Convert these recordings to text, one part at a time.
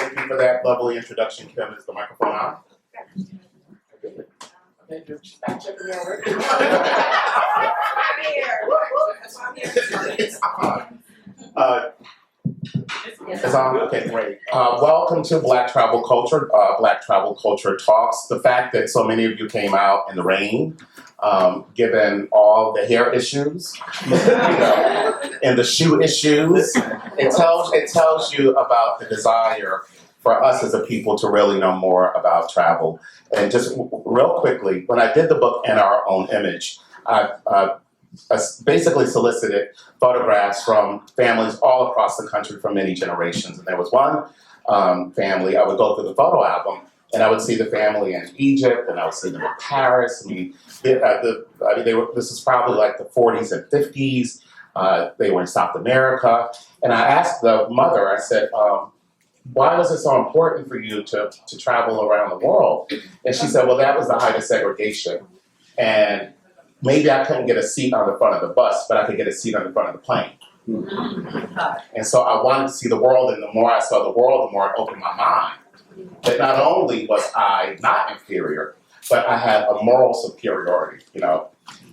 Thank you for that lovely introduction, Kim. Is the microphone on? Okay, just fact checking me already. I'm here. That's why I'm here. It's on. It's on? Okay, great. Welcome to Black Travel Culture, Black Travel Culture Talks. The fact that so many of you came out in the rain, given all the hair issues, and the shoe issues, it tells you about the desire for us as a people to really know more about travel. And just real quickly, when I did the book In Our Own Image, I basically solicited photographs from families all across the country from many generations. And there was one family, I would go through the photo album, and I would see the family in Egypt, and I would see them in Paris. This is probably like the 40s and 50s. They were in South America. And I asked the mother, I said, why was it so important for you to travel around the world? And she said, well, that was the height of segregation. And maybe I couldn't get a seat on the front of the bus, but I could get a seat on the front of the plane. And so I wanted to see the world, and the more I saw the world, the more it opened my mind. That not only was I not inferior, but I had a moral superiority,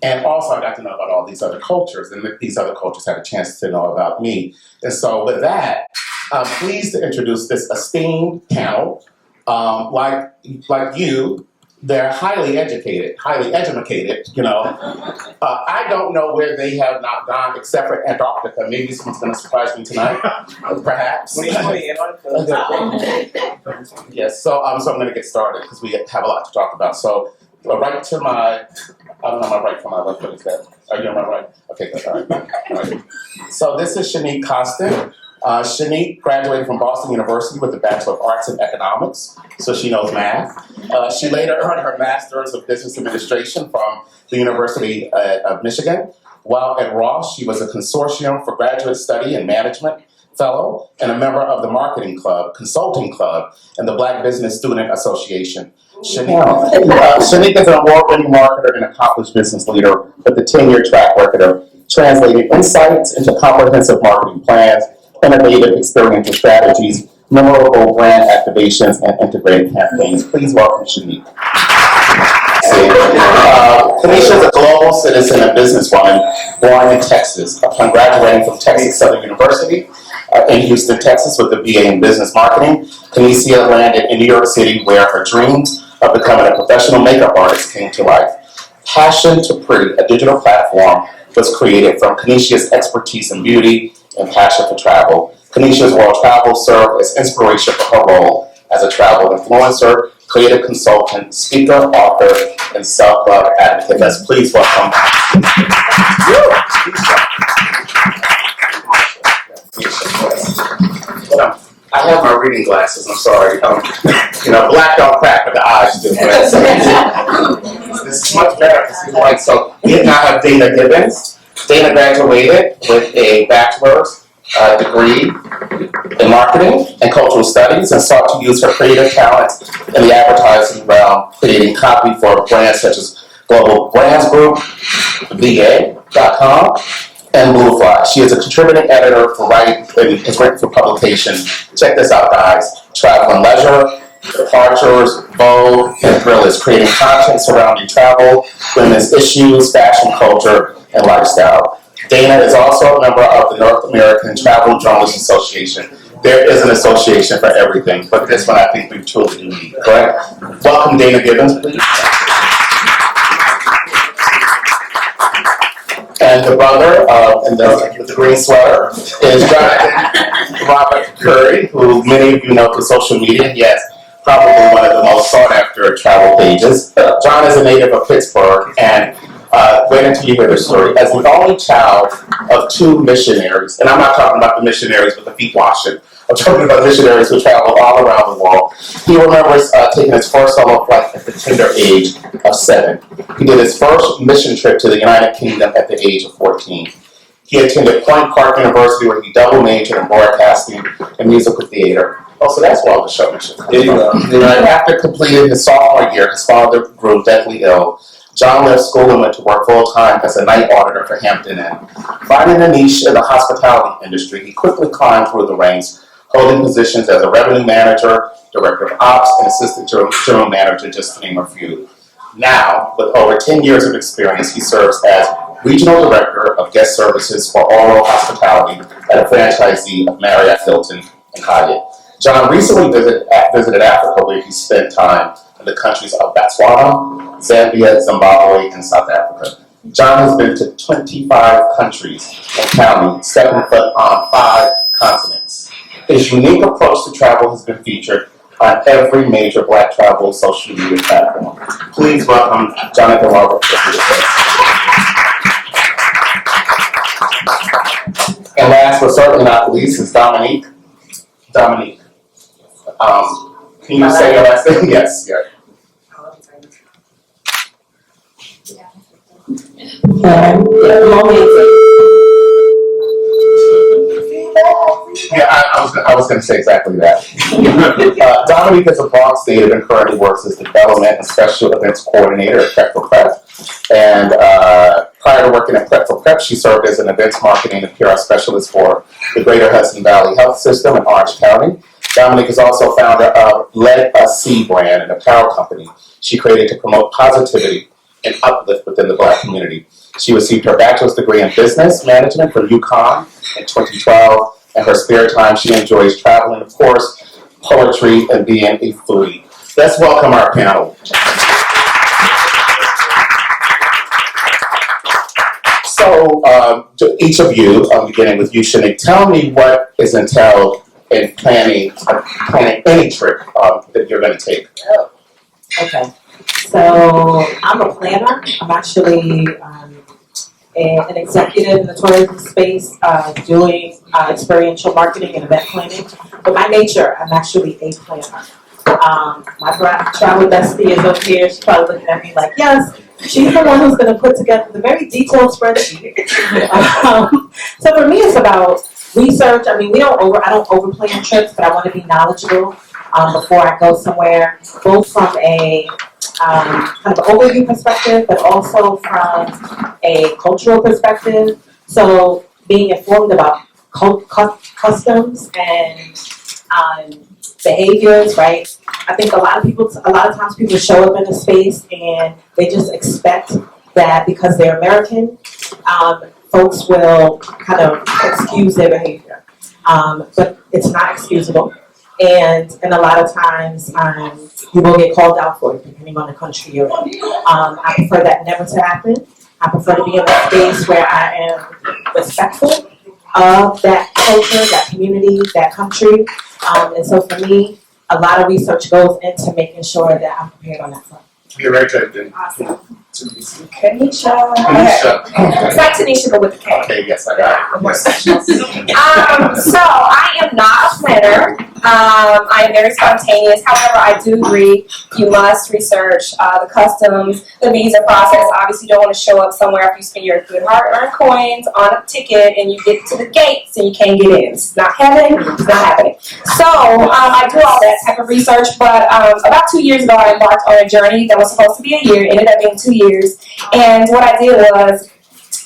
And also I got to know about all these other cultures, and these other cultures had a chance to know about me. And so with that, I'm pleased to introduce this esteemed panel. Like you, they're highly educated. I don't know where they have not gone except for Antarctica. Maybe someone's going to surprise me tonight, perhaps. Yes, so I'm going to get started because we have a lot to talk about. So right to my, I don't know my right from my left, what is that? Are you on my right? Okay, good, all right. So this is Shanique Costin. Shanique graduated from Boston University with a Bachelor of Arts in Economics, so she knows math. She later earned her Master's of Business Administration from the University of Michigan. While at Ross, she was a Consortium for Graduate Study and Management Fellow and a member of the Marketing Club, Consulting Club, and the Black Business Student Association. Shanique is an award-winning marketer and accomplished business leader with a 10-year track record of translating insights into comprehensive marketing plans, innovative experiential strategies, memorable brand activations, and integrated campaigns. Please welcome Shanique. Kanisha is a global citizen and businesswoman born in Texas. Upon graduating from Texas Southern University in Houston, Texas with a BA in Business Marketing, Kanisha landed in New York City where her dreams of becoming a professional makeup artist came to life. Passion to Pretty, a digital platform, was created from Kanisha's expertise in beauty and passion for travel. Kanisha's world travel served as inspiration for her role as a travel influencer, creative consultant, speaker, author, and self-love advocate. Let's please welcome. I have my reading glasses, I'm sorry. Black don't crack, but the eyes do. This is much better to see the light. So we now have Dana Gibbons. Dana graduated with a bachelor's degree in marketing and cultural studies and sought to use her creative talents in the advertising realm, creating copy for brands such as Global Brands Group, VA.com, and Bluefly. She is a contributing editor for writing and has written for publication. Check this out, guys. Travel and Leisure, Departures, Vogue, and Thrillers, creating content surrounding travel, women's issues, fashion, culture, and lifestyle. Dana is also a member of the North American Travel Journalists Association. There is an association for everything, but this one I think we truly do need, correct? Welcome, Dana Gibbons, please. And the brother with the green sweater is Jonathan Robert Curry, who many of you know through social media. Yes, probably one of the most sought after travel pages. John is a native of Pittsburgh, and wait until you hear the story. As the only child of two missionaries, and I'm not talking about the missionaries with the feet washing, I'm talking about missionaries who traveled all around the world. He remembers taking his first solo flight at the tender age of 7. He did his first mission trip to the United Kingdom at the age of 14. He attended Point Park University where he double majored in broadcasting and musical theater. Oh, so that's why the showmanship. After completing his sophomore year, his father grew deathly ill. John left school and went to work full-time as a night auditor for Hampton Inn. Finding a niche in the hospitality industry, he quickly climbed through the ranks, holding positions as a revenue manager, director of ops, and assistant general manager, just to name a few. Now, with over 10 years of experience, he serves as regional director of guest services for oral hospitality at a franchisee of Marriott, Hilton, and Hyatt. John recently visited Africa, where he spent time in the countries of Botswana, Zambia, Zimbabwe, and South Africa. John has been to 25 countries and counting, stepping foot on 5 continents. His unique approach to travel has been featured on every major Black travel social media platform. Please welcome Jonathan Robert. And last but certainly not least is Dominique. Dominique. Can you say your last name? Yes. Yeah. Yeah, I was going to say exactly that. Dominique is a Bronx native and currently works as development and special events coordinator at Prep for Prep. And prior to working at Prep for Prep, she served as an events marketing and PR specialist for the Greater Hudson Valley Health System in Orange County. Dominique is also founder of Let Us See brand, an apparel company she created to promote positivity and uplift within the Black community. She received her bachelor's degree in business management from UConn in 2012. In her spare time, she enjoys traveling, of course, poetry, and being a foodie. Let's welcome our panel. So, to each of you, beginning with you, Shanique, tell me what is entailed in planning any trip that you're going to take. Oh, okay. So I'm a planner. I'm actually an executive in the tourism space doing experiential marketing and event planning. But by nature, I'm actually a planner. My travel bestie is over here. She's probably looking at me like, yes, she's the one who's going to put together the very detailed spreadsheet. So for me, it's about research. I mean, I don't overplan trips, but I want to be knowledgeable before I go somewhere, both from a kind of overview perspective, but also from a cultural perspective. So being informed about customs and behaviors, right? I think a lot of times people show up in a space and they just expect that because they're American, folks will kind of excuse their behavior. But it's not excusable. And a lot of times you will get called out for it, depending on the country you're in. I prefer that never to happen. I prefer to be in a space where I am respectful of that culture, that community, that country. And so for me, a lot of research goes into making sure that I'm prepared on that front. You're very good, then. Awesome. Kanisha. Kanisha. It's like Tanisha, but with a K. Okay, yes, I got it. Yes. So I am not a planner. I am very spontaneous. However, I do agree you must research the customs, the visa process. Obviously, you don't want to show up somewhere after you spend your good hard-earned coins on a ticket and you get to the gates and you can't get in. It's not heaven. It's not happening. So I do all that type of research. But about 2 years ago, I embarked on a journey that was supposed to be a year. It ended up being 2 years. And what I did was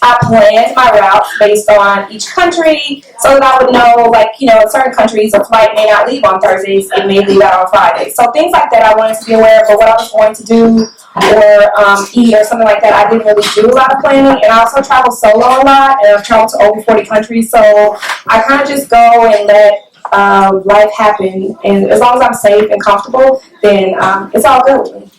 I planned my routes based on each country so that I would know, like, you know, in certain countries, a flight may not leave on Thursdays, it may leave out on Fridays. So things like that I wanted to be aware of, but what I was going to do or eat or something like that, I didn't really do a lot of planning. And I also travel solo a lot, and I've traveled to over 40 countries, so I kind of just go and let life happen. And as long as I'm safe and comfortable, then it's all good with me.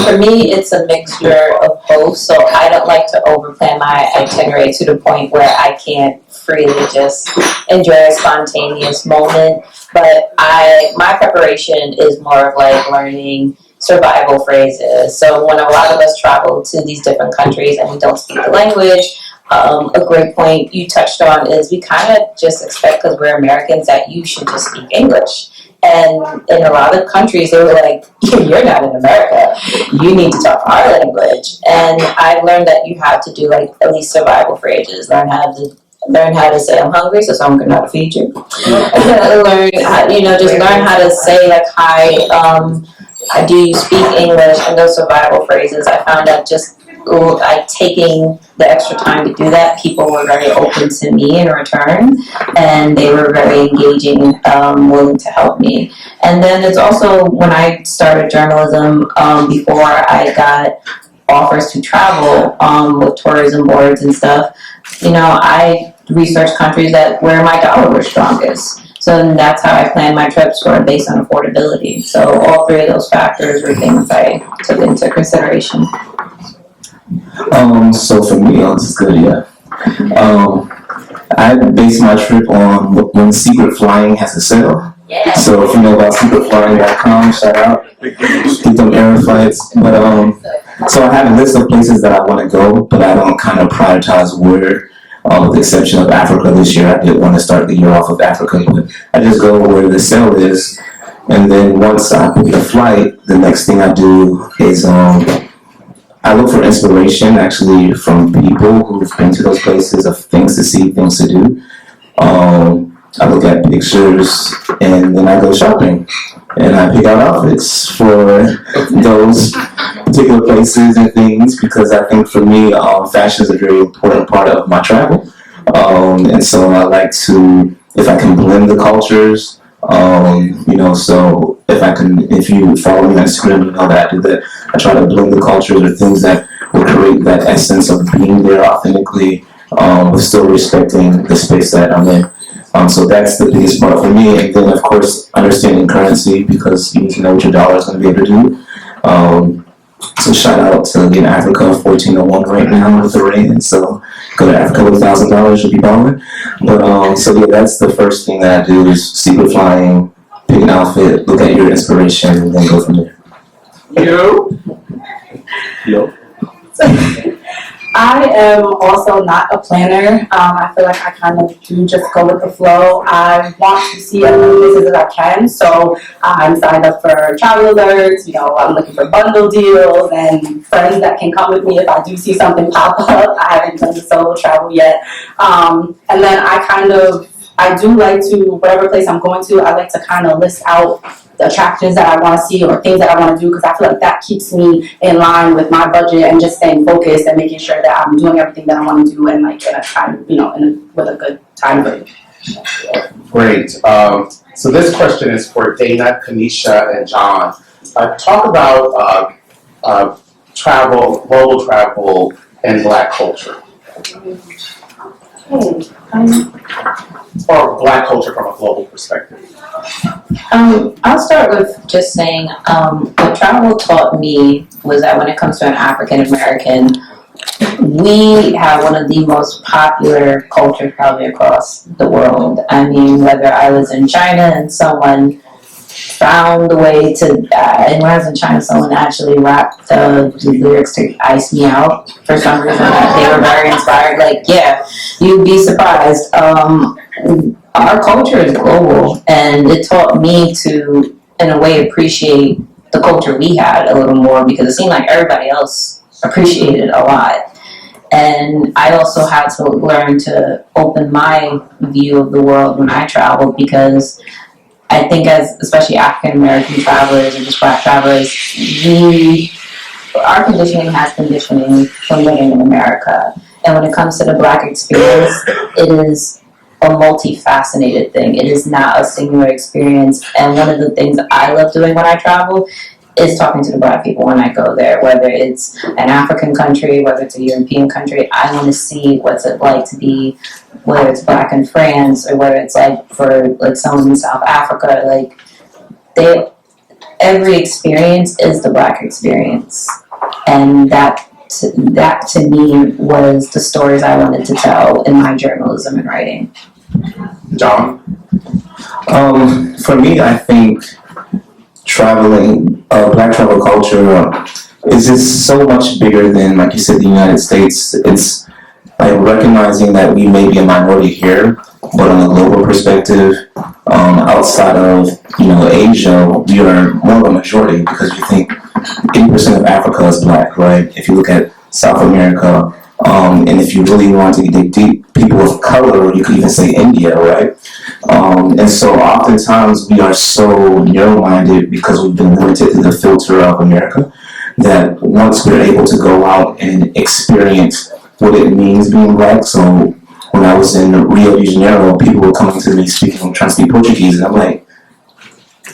For me, it's a mixture of both, so I don't like to overplan my itinerary to the point where I can't freely just enjoy a spontaneous moment, but my preparation is more of like learning survival phrases. So when a lot of us travel to these different countries and we don't speak the language, a great point you touched on is we kind of just expect, because we're Americans, that you should just speak English. And in a lot of countries, they were like, you're not in America. You need to talk our language. And I've learned that you have to do like at least survival phrases. Learn how to say I'm hungry, so someone can know how to feed you. Learn how to say like hi. Do you speak English? And those survival phrases, I found that just taking the extra time to do that, people were very open to me in return, and they were very engaging, willing to help me. And then it's also when I started journalism, before I got offers to travel with tourism boards and stuff, I researched countries where my dollar was strongest. So then that's how I planned my trips, were based on affordability. So all three of those factors were things I took into consideration. So for me, this is good, yeah. I based my trip on when Secret Flying has a sale. Yeah. So if you know about secretflying.com, shout out. Get them air flights. But so I have a list of places that I want to go, but I don't kind of prioritize where. With the exception of Africa this year, I did want to start the year off with Africa, but I just go where the sale is, and then once I book the flight, the next thing I do is I look for inspiration actually from people who've been to those places, of things to see, things to do. I look at pictures, and then I go shopping, and I pick out outfits for those particular places and things, because I think for me, fashion is a very important part of my travel. And so I like to, if I can blend the cultures, so if you follow me on Instagram, you know that I do that. I try to blend the cultures or things that will create that essence of being there authentically, but still respecting the space that I'm in. So that's the biggest part for me. And then, of course, understanding currency, because you need to know what your dollar is going to be able to do. So shout out to Africa, 1401 right now with the rand. So go to Africa with $1,000, you'll be balling. But so yeah, that's the first thing that I do is Secret Flying, pick an outfit, look at your inspiration, and then go from there. Yo. I am also not a planner. I feel like I kind of do just go with the flow. I want to see as many places as I can, so I'm signed up for travel alerts. I'm looking for bundle deals and friends that can come with me if I do see something pop up. I haven't done the solo travel yet. And then I do like to, whatever place I'm going to, I like to kind of list out the attractions that I want to see or things that I want to do, because I feel like that keeps me in line with my budget and just staying focused and making sure that I'm doing everything that I want to do and like in a time, with a good time frame. Great. So this question is for Dana, Kanisha, and John. Talk about travel, global travel, and Black culture. Or Black culture from a global perspective. I'll start with just saying what travel taught me was that when it comes to an African American, we have one of the most popular cultures probably across the world. I mean, whether I was in China and someone found a way to, and when I was in China, someone actually rapped the lyrics to Ice Me Out for some reason. They were very inspired. Like, yeah, you'd be surprised. Our culture is global, and it taught me to, in a way, appreciate the culture we had a little more, because it seemed like everybody else appreciated it a lot. And I also had to learn to open my view of the world when I traveled, because I think as especially African American travelers or just Black travelers, our conditioning has conditioning from living in America. And when it comes to the Black experience, it is a multifaceted thing. It is not a singular experience. And one of the things I love doing when I travel is talking to the Black people when I go there, whether it's an African country, whether it's a European country. I want to see what's it like to be, whether it's Black in France or whether it's like for like someone in South Africa. Like every experience is the Black experience, and that to me was the stories I wanted to tell in my journalism and writing. John? For me, I think traveling, Black travel culture is just so much bigger than, like you said, the United States. It's like recognizing that we may be a minority here, but on a global perspective, outside of Asia, we are more of a majority, because you think 80% of Africa is Black, right? If you look at South America, and if you really want to dig deep, people of color, you could even say India, right? And so oftentimes we are so narrow-minded because we've been limited to the filter of America. that once we're able to go out and experience what it means being black. So when I was in Rio de Janeiro, people were coming to me trying to speak Portuguese, and I'm like,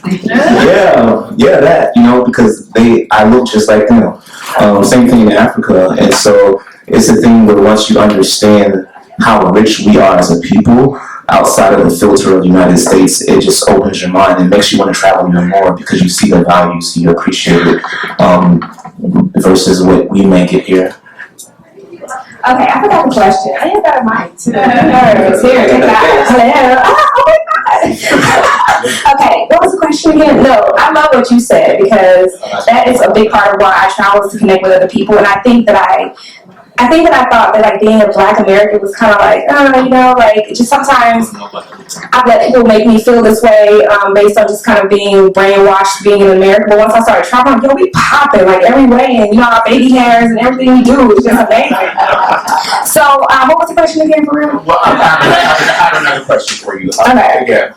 yeah, that, because I look just like them. Same thing in Africa, and so it's a thing where once you understand how rich we are as a people, outside of the filter of the United States, it just opens your mind and makes you want to travel even more because you see the value, you appreciate it, versus what we may get here. Okay, I forgot the question. I ain't got a mic too. I'm nervous. Here, take that. Hello. Oh my God. Okay, what was the question again? No, I love what you said because that is a big part of why I travel is to connect with other people, and I think that I thought that like being a Black American was kind of like, like just sometimes I let people make me feel this way based on just kind of being brainwashed being in America. But once I started traveling, we popping like every way, and our baby hairs and everything we do is just amazing. So, what was the question again for real? Well, I have another question for you. Okay. Again,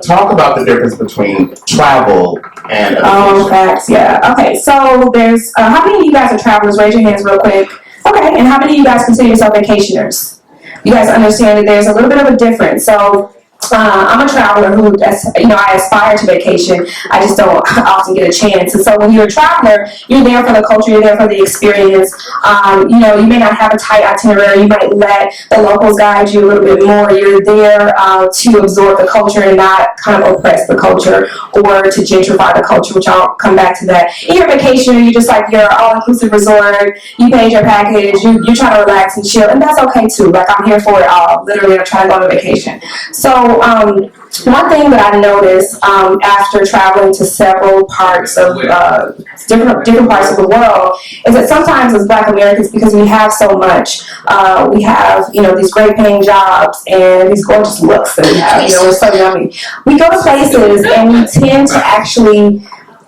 talk about the difference between travel and education. Oh, facts, yeah. Okay, so there's how many of you guys are travelers? Raise your hands real quick. Okay, and how many of you guys consider yourself vacationers? You guys understand that there's a little bit of a difference. So I'm a traveler who, I aspire to vacation. I just don't often get a chance. And so when you're a traveler, you're there for the culture, you're there for the experience. You may not have a tight itinerary. You might let the locals guide you a little bit more. You're there to absorb the culture and not kind of oppress the culture or to gentrify the culture, which I'll come back to that. In your vacation, you're just like your all-inclusive resort. You paid your package. You're trying to relax and chill, and that's okay too. Like I'm here for it all. Literally, I'm trying to go on a vacation. So one thing that I noticed after traveling to several parts of different parts of the world is that sometimes as Black Americans, because we have so much, we have these great paying jobs and these gorgeous looks that we have. We're so yummy. We go to places and we tend to actually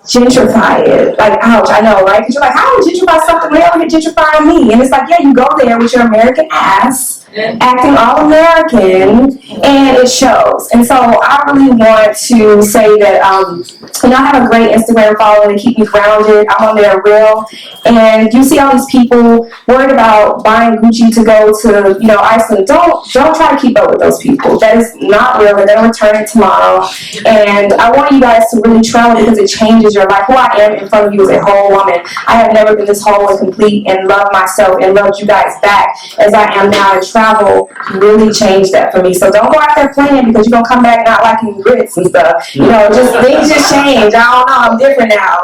gentrify it. Like, ouch, I know, right? Because you're like, how do you gentrify something? They over here gentrifying me. And it's like, yeah, you go there with your American ass, acting all American, and it shows. And so I really want to say that, I have a great Instagram following to keep me grounded. I'm on there real. And you see all these people worried about buying Gucci to go to, Iceland. Don't try to keep up with those people. That is not real. They're going to return it tomorrow. And I want you guys to really travel because it changes your life. Who I am in front of you is a whole woman. I have never been this whole and complete and loved myself and loved you guys back as I am now. And travel really changed that for me. So don't go out there playing because you're going to come back not liking grits and stuff. Things just change. I don't know. I'm different now.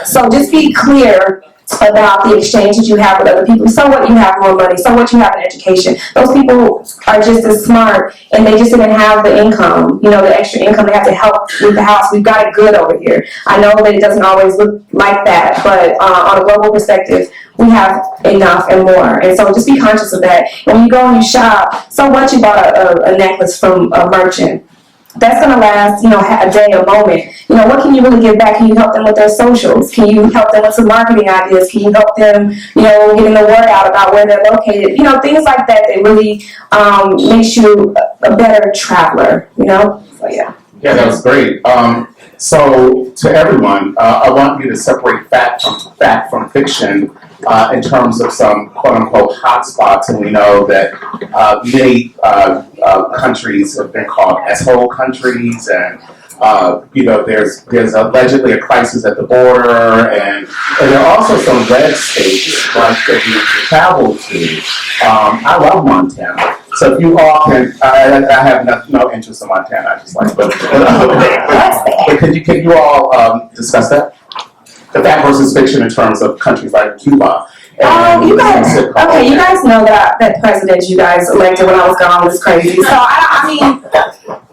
So just be clear about the exchange that you have with other people. So what, you have more money. So what, you have an education. Those people are just as smart and they just didn't have the income, the extra income. They have to help with the house. We've got it good over here. I know that it doesn't always look like that, but on a global perspective, we have enough and more. And so just be conscious of that. And when you go and you shop, so what, you bought a necklace from a merchant. That's going to last, a day, a moment. What can you really give back? Can you help them with their socials? Can you help them with some marketing ideas? Can you help them, getting the word out about where they're located? Things like that really makes you a better traveler, So, yeah. Yeah, that was great. So to everyone, I want you to separate fact from fiction in terms of some quote-unquote hotspots, and we know that many countries have been called S-hole countries, and there's allegedly a crisis at the border, and there are also some red states like that you travel to. I love Montana. So if you all can, I have no interest in Montana. I just like, but can you all discuss that? The fact versus fiction in terms of countries like Cuba. You guys know that president you guys elected when I was gone was crazy. So I mean,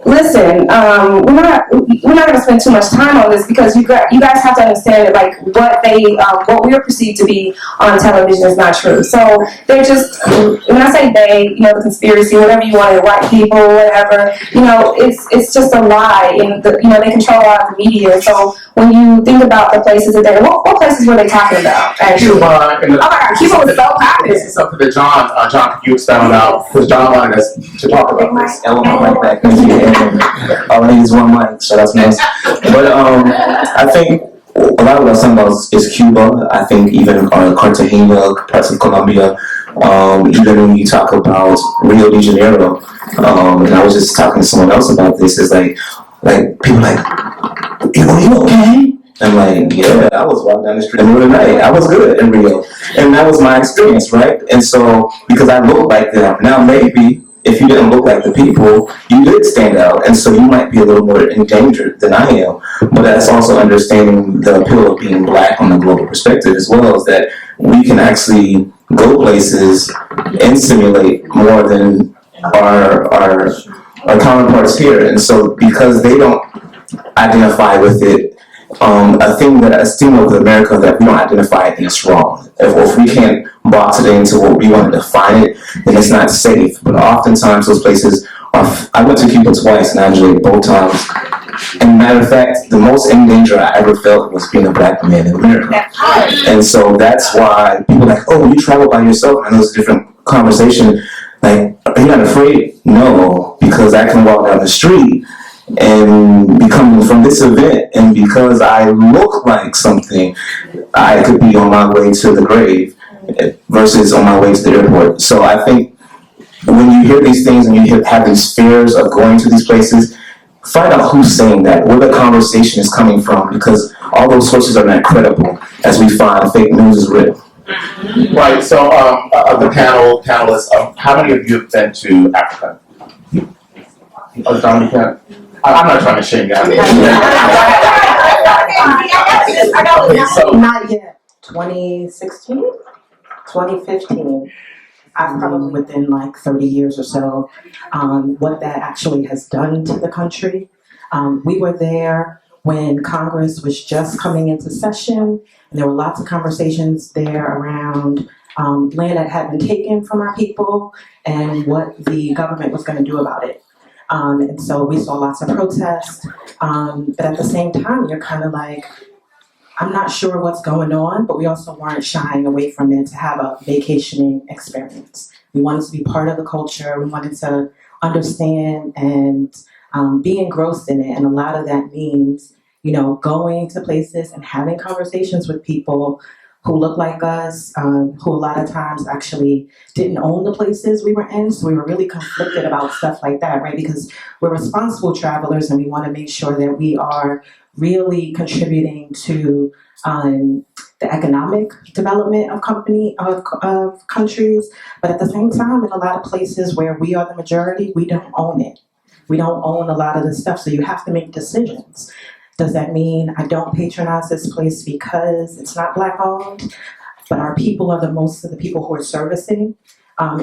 listen, we're not going to spend too much time on this because you guys have to understand that what we are perceived to be on television is not true. So they're just, when I say they, the conspiracy, whatever you want, white people, whatever, it's just a lie. And they control a lot of the media. So when you think about the places that what places were they talking about? Actually? Cuba. Oh my God, Cuba was so popular. This is something that John, could you expound out? Because John wanted us to talk about this. Back. All I need is one mic, so that's nice. But I think a lot of what I was talking about is Cuba. I think even Cartagena, parts of Colombia, even when you talk about Rio de Janeiro, and I was just talking to someone else about this, is like people like, you okay? I'm like, yeah, I was walking down the street in the middle of the night. I was good in Rio. And that was my experience, right? And so, because I look like them, now maybe if you didn't look like the people, you did stand out. And so you might be a little more endangered than I am. But that's also understanding the appeal of being black on the global perspective as well, is that we can actually go places and simulate more than our counterparts here. And so because they don't identify with it, a stigma with America that we don't identify it, then it's wrong. If we can't box it into what we want to define it, then it's not safe. But oftentimes those places are, I went to Cuba twice and I enjoyed it both times. And matter of fact, the most in danger I ever felt was being a black man in America. And so that's why people are like, oh, you travel by yourself? And there's a different conversation. Like, are you not afraid? No, because I can walk down the street and be coming from this event, and because I look like something, I could be on my way to the grave versus on my way to the airport. So I think when you hear these things and you have these fears of going to these places, find out who's saying that, where the conversation is coming from, because all those sources are not credible, as we find fake news is real. Right, so the panelists, how many of you have been to Africa? Oh, John, you can't. I'm not trying to shame you. Okay, so Not yet. 2016? 2015. I've probably within like 30 years or so, what that actually has done to the country. We were there when Congress was just coming into session, and there were lots of conversations there around land that had been taken from our people and what the government was going to do about it. And so we saw lots of protests, but at the same time, you're kind of like, I'm not sure what's going on, but we also weren't shying away from it to have a vacationing experience. We wanted to be part of the culture. We wanted to understand and be engrossed in it. And a lot of that means, going to places and having conversations with people who look like us, who a lot of times actually didn't own the places we were in. So we were really conflicted about stuff like that, right? Because we're responsible travelers and we want to make sure that we are really contributing to the economic development of countries. But at the same time, in a lot of places where we are the majority, we don't own it. We don't own a lot of the stuff, so you have to make decisions. Does that mean I don't patronize this place because it's not black owned, but our people are most of the people who are servicing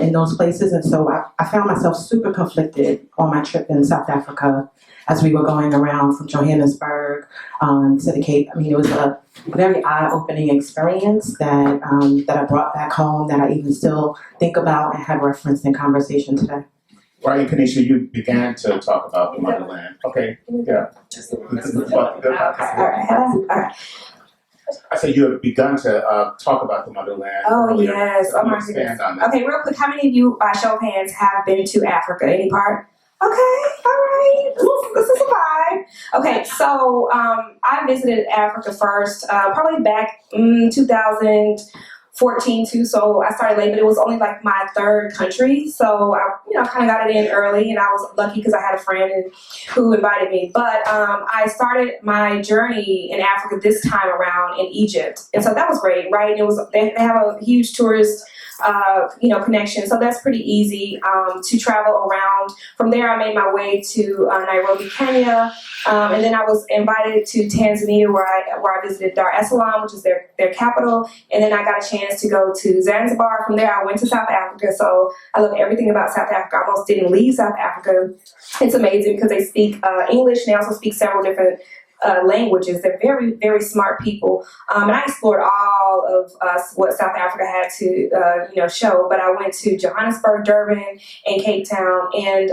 in those places? And so I found myself super conflicted on my trip in South Africa as we were going around from Johannesburg to the Cape. I mean, it was a very eye-opening experience that I brought back home, that I even still think about and have referenced in conversation today. Right, Kanisha, you began to talk about the motherland. Okay, yeah. Alright. I said you have begun to talk about the motherland. Oh, earlier. yes. Oh, my Expand goodness. on that. Okay, real quick, how many of you, by show of hands, have been to Africa? Any part? Okay, all right. This is a vibe. Okay, so I visited Africa first, probably back in 2014 too. So I started late, but it was only like my third country. So I, kind of got it in early, and I was lucky because I had a friend who invited me. But I started my journey in Africa this time around in Egypt, and so that was great, right? And it was they have a huge tourist connection. So that's pretty easy to travel around. From there, I made my way to Nairobi, Kenya, and then I was invited to Tanzania, where I visited Dar es Salaam, which is their capital, and then I got a chance to go to Zanzibar. From there, I went to South Africa. So I love everything about South Africa. I almost didn't leave South Africa. It's amazing because they speak English, and they also speak several different languages. They're very, very smart people. And I explored all of what South Africa had to, show. But I went to Johannesburg, Durban, and Cape Town. And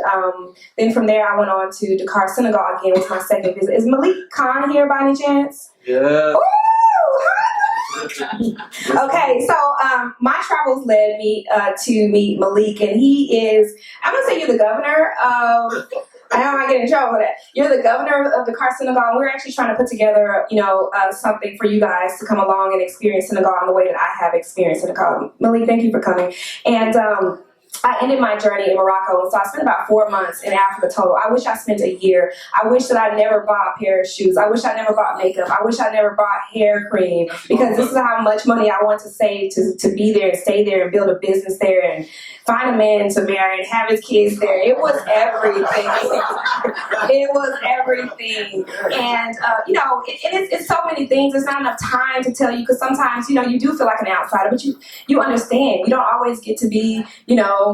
then from there, I went on to Dakar, Senegal again, which was my second visit. Is Malik Khan here by any chance? Yeah. Ooh, okay, so my travels led me to meet Malik, and he is, I'm going to say you're the governor of I know I get in trouble for that. You're the governor of the Car Senegal, and we're actually trying to put together, something for you guys to come along and experience Senegal in the way that I have experienced Senegal. Malik, thank you for coming. And I ended my journey in Morocco, and so I spent about 4 months in Africa total. I wish I spent a year. I wish that I never bought a pair of shoes. I wish I never bought makeup. I wish I never bought hair cream, because this is how much money I want to save to be there and stay there and build a business there and find a man to marry and have his kids there. It was everything. It was everything. And, it's so many things. There's not enough time to tell you, because sometimes, you do feel like an outsider, but you understand. You don't always get to be,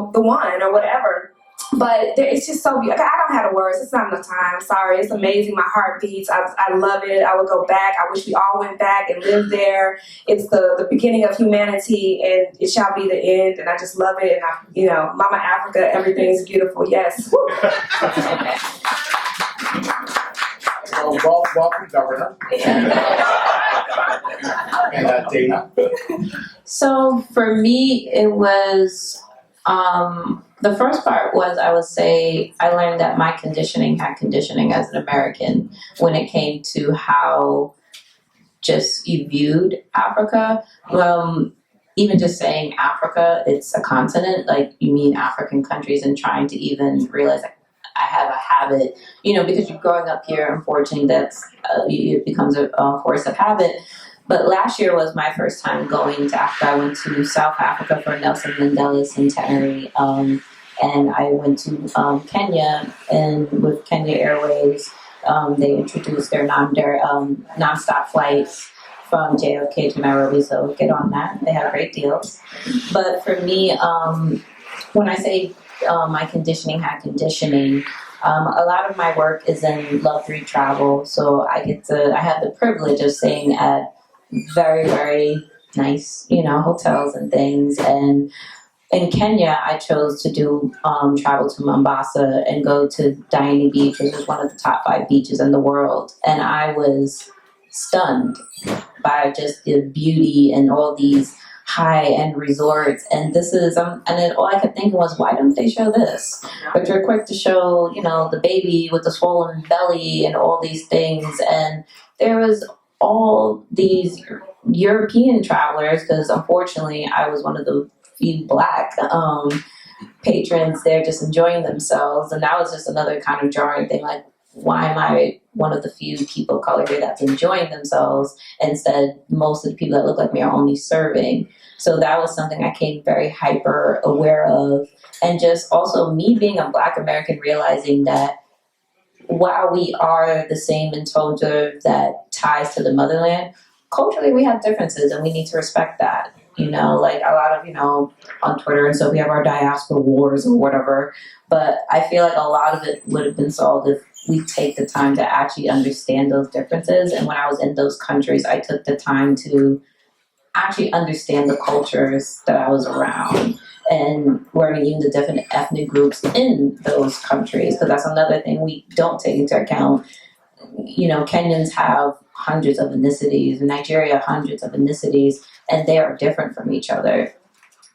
the one or whatever. But it's just so beautiful. I don't have the words. It's not enough time. Sorry. It's amazing. My heart beats. I love it. I would go back. I wish we all went back and lived there. It's the beginning of humanity, and it shall be the end. And I just love it. And Mama Africa, everything is beautiful. Yes. Well, welcome, Governor. And Dana. So for me, it was, the first part was, I would say, I learned that my conditioning had conditioning as an American when it came to how just you viewed Africa. Even just saying Africa, it's a continent, like you mean African countries, and trying to even realize I have a habit, because you're growing up here, unfortunately, it becomes a force of habit. But last year was my first time going to Africa. I went to South Africa for Nelson Mandela's centenary, and I went to Kenya, and with Kenya Airways, they introduced their nonstop flights from JFK to Nairobi, so get on that. They have great deals. But for me, when I say my conditioning had conditioning, a lot of my work is in luxury travel, so I have the privilege of staying at very, very nice, hotels and things. And in Kenya, I chose to do travel to Mombasa and go to Diani Beach, which is one of the top 5 beaches in the world. And I was stunned by just the beauty and all these high-end resorts. And this is, and then all I could think was, why don't they show this? But they're quick to show, the baby with the swollen belly and all these things. And there was all these European travelers, because unfortunately I was one of the few Black patrons there just enjoying themselves, and that was just another kind of jarring thing, like, why am I one of the few people of color here that's enjoying themselves? Instead, most of the people that look like me are only serving. So that was something I came very hyper aware of. And just also me being a Black American, realizing that while we are the same in terms of that ties to the motherland, culturally we have differences, and we need to respect that. Like a lot of, on Twitter, and so we have our diaspora wars or whatever. But I feel like a lot of it would have been solved if we take the time to actually understand those differences. And when I was in those countries, I took the time to actually understand the cultures that I was around, and learning even the different ethnic groups in those countries, because that's another thing we don't take into account. Kenyans have hundreds of ethnicities, Nigeria hundreds of ethnicities, and they are different from each other.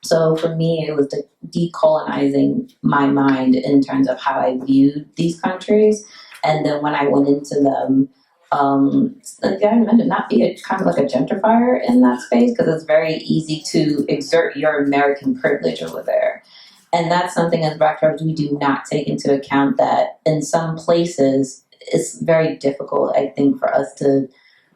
So for me, it was decolonizing my mind in terms of how I viewed these countries. And then when I went into them, like I mentioned, not be kind of like a gentrifier in that space, because it's very easy to exert your American privilege over there. And that's something as Black travelers we do not take into account, that in some places it's very difficult, I think, for us to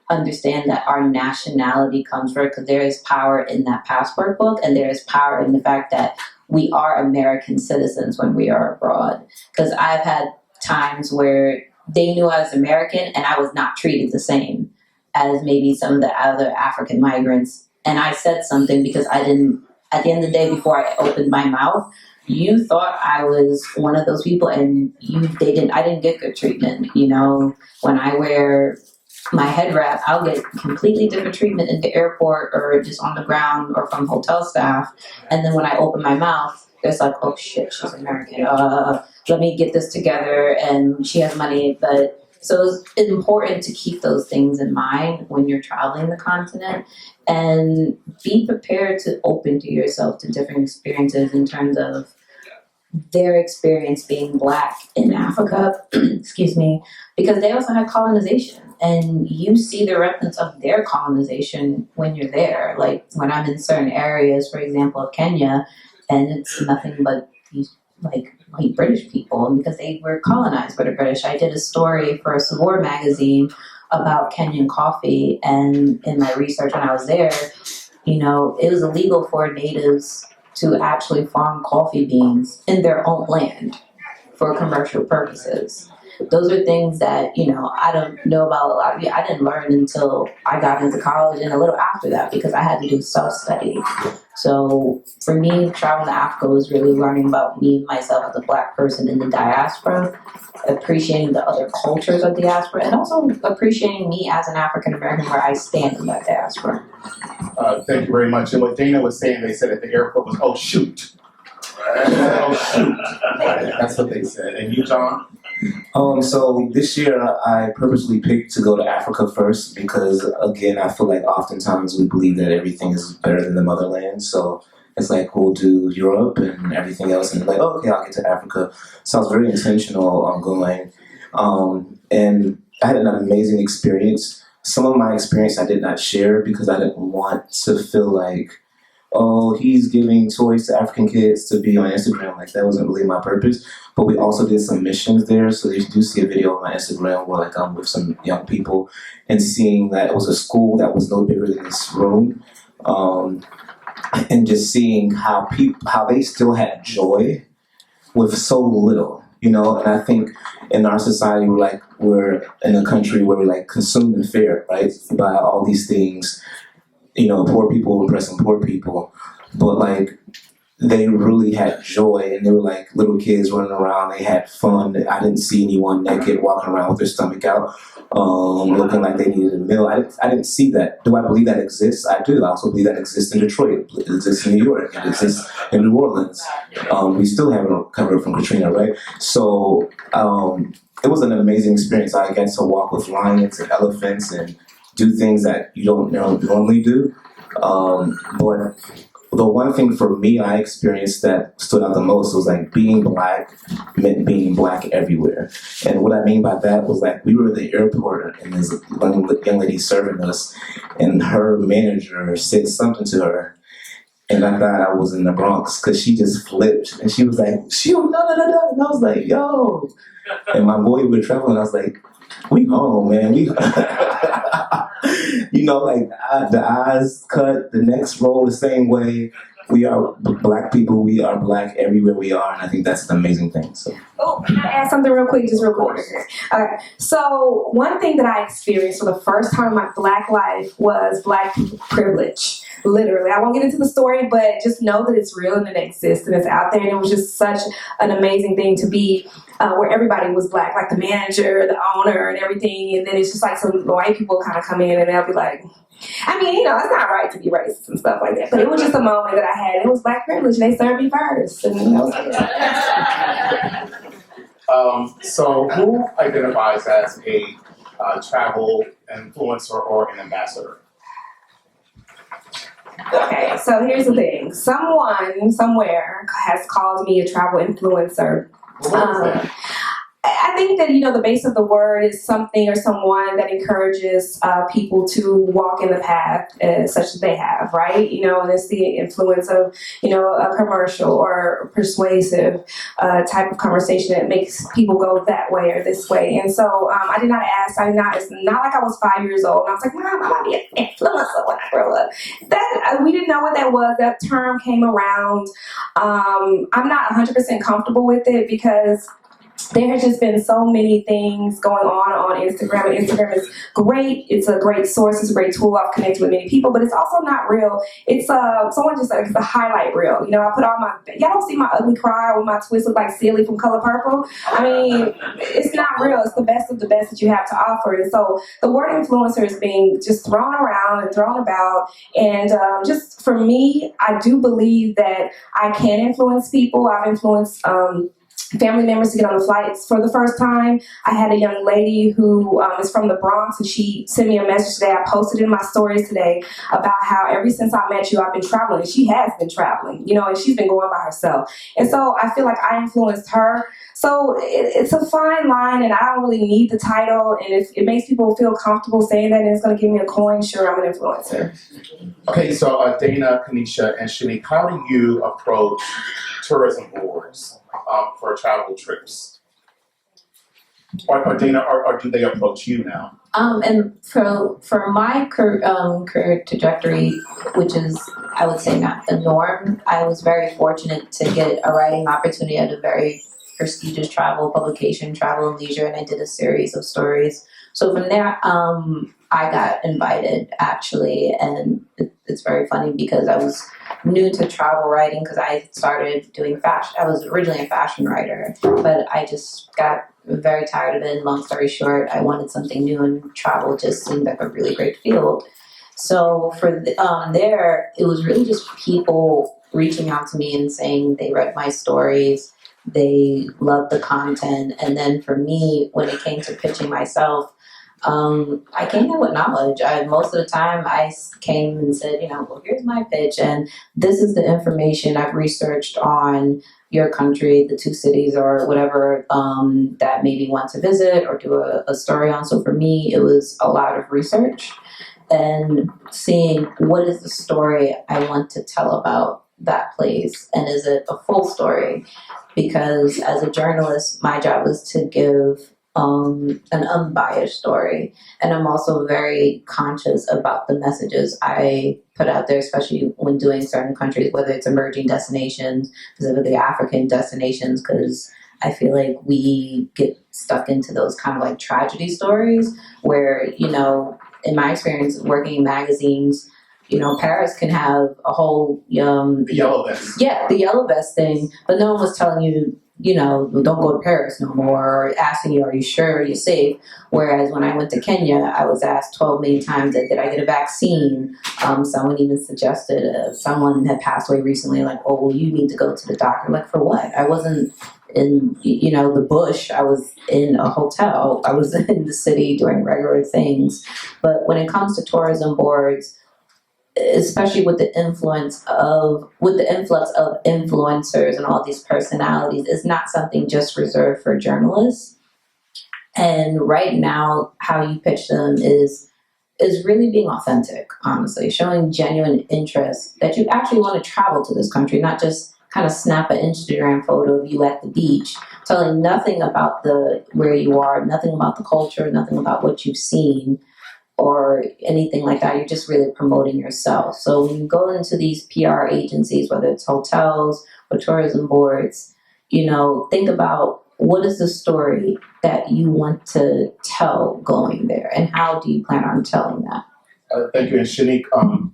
understand that our nationality comes first, because there is power in that passport book, and there is power in the fact that we are American citizens when we are abroad. Because I've had times where they knew I was American and I was not treated the same as maybe some of the other African migrants. And I said something because I didn't, at the end of the day, before I opened my mouth, you thought I was one of those people, and I didn't get good treatment. When I wear my head wrap, I'll get completely different treatment in the airport or just on the ground or from hotel staff. And then when I open my mouth, it's like, oh shit, she's American. Let me get this together, and she has money. But so it's important to keep those things in mind when you're traveling the continent, and be prepared to open to yourself to different experiences in terms of their experience being Black in Africa. Africa, excuse me, because they also had colonization. And you see the remnants of their colonization when you're there. Like when I'm in certain areas, for example, of Kenya, and it's nothing but these like white British people because they were colonized by the British. I did a story for a Savor magazine about Kenyan coffee, and in my research when I was there, you know, it was illegal for natives to actually farm coffee beans in their own land for commercial purposes. Those are things that, you know, I don't know about a lot of you. I didn't learn until I got into college and a little after that because I had to do self-study. So for me, traveling to Africa was really learning about me, myself as a Black person in the diaspora, appreciating the other cultures of the diaspora, and also appreciating me as an African American where I stand in that diaspora. Thank you very much. And what Dana was saying, they said at the airport was, "Oh shoot." Oh shoot. That's what they said. And you, John? So this year I purposely picked to go to Africa first because, again, I feel like oftentimes we believe that everything is better than the motherland. So it's like we'll do Europe and everything else, and like, oh, okay, I'll get to Africa. So I was very intentional on going, and I had an amazing experience. Some of my experience I did not share because I didn't want to feel like, oh, he's giving toys to African kids to be on Instagram. Like, that wasn't really my purpose. But we also did some missions there. So you do see a video on my Instagram where, like, I'm with some young people and seeing that it was a school that was no bigger than this room. And just seeing how they still had joy with so little, you know. And I think in our society, we're in a country where we're like consumed and fear, right, by all these things. You know, poor people oppressing poor people, but like they really had joy, and they were like little kids running around. They had fun. I didn't see anyone naked walking around with their stomach out, looking like they needed a meal. I didn't see that. Do I believe that exists? I do. I also believe that exists in Detroit. It exists in New York. It exists in New Orleans. We still haven't recovered from Katrina, right? So it was an amazing experience. I got to walk with lions and elephants and do things that you don't normally do. But the one thing for me I experienced that stood out the most was like being Black meant being Black everywhere. And what I mean by that was like we were at the airport and there's a young lady serving us and her manager said something to her. And I thought I was in the Bronx because she just flipped and she was like, shoot, no. And I was like, yo. And my boy, we were traveling, I was like, we home, man. We you know, like the eyes cut, the necks roll the same way. We are Black people. We are Black everywhere we are, and I think that's an amazing thing. So. Oh, can I add something real quick? Just real quick. Okay. So one thing that I experienced for the first time in my Black life was Black privilege. Literally. I won't get into the story, but just know that it's real and it exists and it's out there. And it was just such an amazing thing to be where everybody was Black, like the manager, the owner, and everything. And then it's just like some white people kind of come in and they'll be like, I mean, you know, it's not right to be racist and stuff like that. But it was just a moment that I had. It was Black privilege. They served me first. And I was like, So who identifies as a travel influencer or an ambassador? okay, so here's the thing. Someone, somewhere, has called me a travel influencer. What is that? I think that, you know, the base of the word is something or someone that encourages people to walk in the path such as they have, right? You know, and it's the influence of, you know, a commercial or persuasive type of conversation that makes people go that way or this way. And so I did not ask, it's not like I was 5 years old and I was like, Mom, I want to be an influencer when I grow up. We didn't know what that was. That term came around. I'm not 100% comfortable with it because there has just been so many things going on Instagram, and Instagram is great. It's a great source. It's a great tool. I've connected with many people, but it's also not real. It's someone just like it's a highlight reel. You know, I put all y'all don't see my ugly cry or my twist look like Silly from Color Purple. I mean, it's not real. It's the best of the best that you have to offer. And so the word influencer is being just thrown around and thrown about. And just for me, I do believe that I can influence people. I've influenced family members to get on the flights for the first time. I had a young lady who is from the Bronx, and she sent me a message today. I posted in my stories today about how ever since I met you, I've been traveling. She has been traveling, and she's been going by herself. And so I feel like I influenced her. So it's a fine line, and I don't really need the title. And if it makes people feel comfortable saying that and it's going to give me a coin, sure, I'm an influencer. Okay, so Dana, Kanisha, and Shanique, how do you approach tourism boards for travel trips? Or Dana, or do they approach you now? And for my career trajectory, which is, I would say, not the norm, I was very fortunate to get a writing opportunity at a very prestigious travel publication, Travel and Leisure, and I did a series of stories. So from there, I got invited, actually, and it's very funny because I was new to travel writing because I started doing fashion. I was originally a fashion writer, but I just got very tired of it. And long story short, I wanted something new, and travel just seemed like a really great field. So for there, it was really just people reaching out to me and saying they read my stories, they loved the content, and then for me, when it came to pitching myself, I came in with knowledge. Most of the time, I came and said, well, here's my pitch, and this is the information I've researched on your country, the two cities or whatever that maybe want to visit or do a story on. So for me, it was a lot of research and seeing what is the story I want to tell about that place, and is it a full story? Because as a journalist, my job is to give an unbiased story, and I'm also very conscious about the messages I put out there, especially when doing certain countries, whether it's emerging destinations, specifically African destinations, because I feel like we get stuck into those kind of like tragedy stories where, in my experience working in magazines, Paris can have a whole The yellow vest. Yeah, the yellow vest thing, but no one was telling you, don't go to Paris no more, or asking you, are you sure you're safe? Whereas when I went to Kenya, I was asked 12 million times, did I get a vaccine? Someone even suggested, someone had passed away recently, like, oh, well, you need to go to the doctor. Like, for what? I wasn't in, the bush. I was in a hotel. I was in the city doing regular things. But when it comes to tourism boards, especially with the influx of influencers and all these personalities, is not something just reserved for journalists. And right now, how you pitch them is really being authentic, honestly, showing genuine interest that you actually want to travel to this country, not just kind of snap an Instagram photo of you at the beach, telling nothing about where you are, nothing about the culture, nothing about what you've seen, or anything like that. You're just really promoting yourself. So when you go into these PR agencies, whether it's hotels or tourism boards, think about what is the story that you want to tell going there, and how do you plan on telling that? Thank you. And Shanique,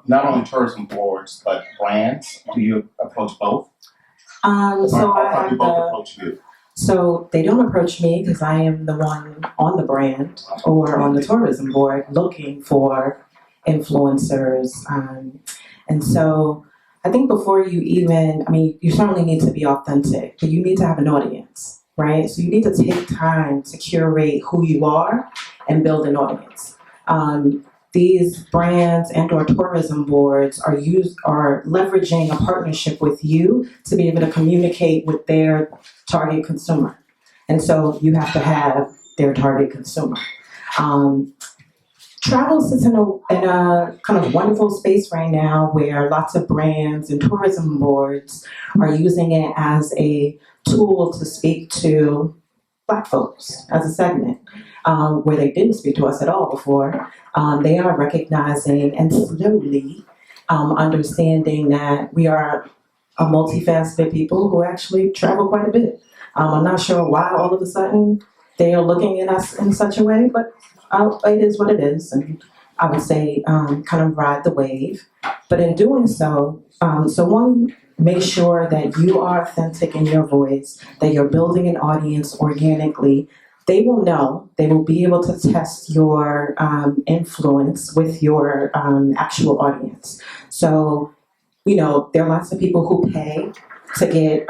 not only tourism boards, but brands, do you approach both? So or how do both approach you? So they don't approach me because I am the one on the brand or on the tourism board looking for influencers. And so I think before you you certainly need to be authentic, but you need to have an audience, right? So you need to take time to curate who you are and build an audience. These brands and or tourism boards are leveraging a partnership with you to be able to communicate with their target consumer. And so you have to have their target consumer. Travel sits in a kind of wonderful space right now where lots of brands and tourism boards are using it as a tool to speak to Black folks as a segment, where they didn't speak to us at all before. They are recognizing and slowly understanding that we are a multifaceted people who actually travel quite a bit. I'm not sure why all of a sudden they are looking at us in such a way, but it is what it is. And I would say kind of ride the wave. But in doing so, one, make sure that you are authentic in your voice, that you're building an audience organically. They will know, they will be able to test your influence with your actual audience. So, there are lots of people who pay to get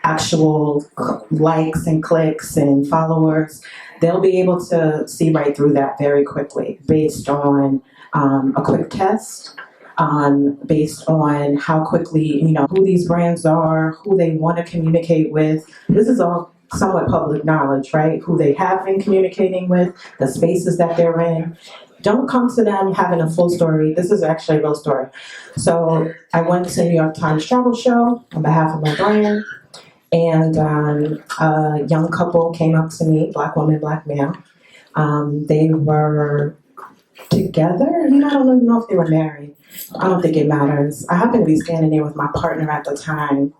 actual likes and clicks and followers, they'll be able to see right through that very quickly based on a quick test, based on how quickly, who these brands are, who they want to communicate with. This is all somewhat public knowledge, right? Who they have been communicating with, the spaces that they're in. Don't come to them having a full story. This is actually a real story. So I went to the New York Times Travel Show on behalf of my brand, and a young couple came up to me, Black woman, Black male. They were together. I don't even know if they were married. I don't think it matters. I happened to be standing there with my partner at the time,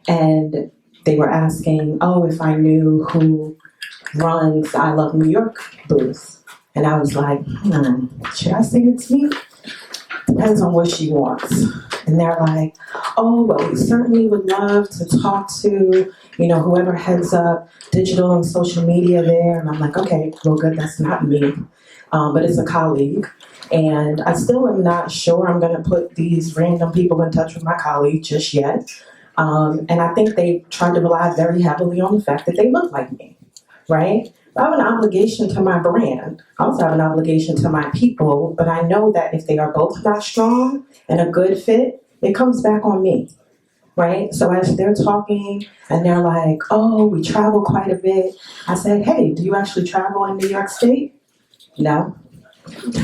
and they were asking, if I knew who runs the I Love New York booth. And I was like, should I say it's me? Depends on what she wants. And they're like, we certainly would love to talk to, whoever heads up digital and social media there. And I'm like, okay, well, good, that's not me. But it's a colleague. And I still am not sure I'm going to put these random people in touch with my colleague just yet. And I think they tried to rely very heavily on the fact that they look like me, right? I have an obligation to my brand. I also have an obligation to my people, but I know that if they are both not strong and a good fit, it comes back on me, right? So as they're talking and they're like, we travel quite a bit, I said, hey, do you actually travel in New York State? No.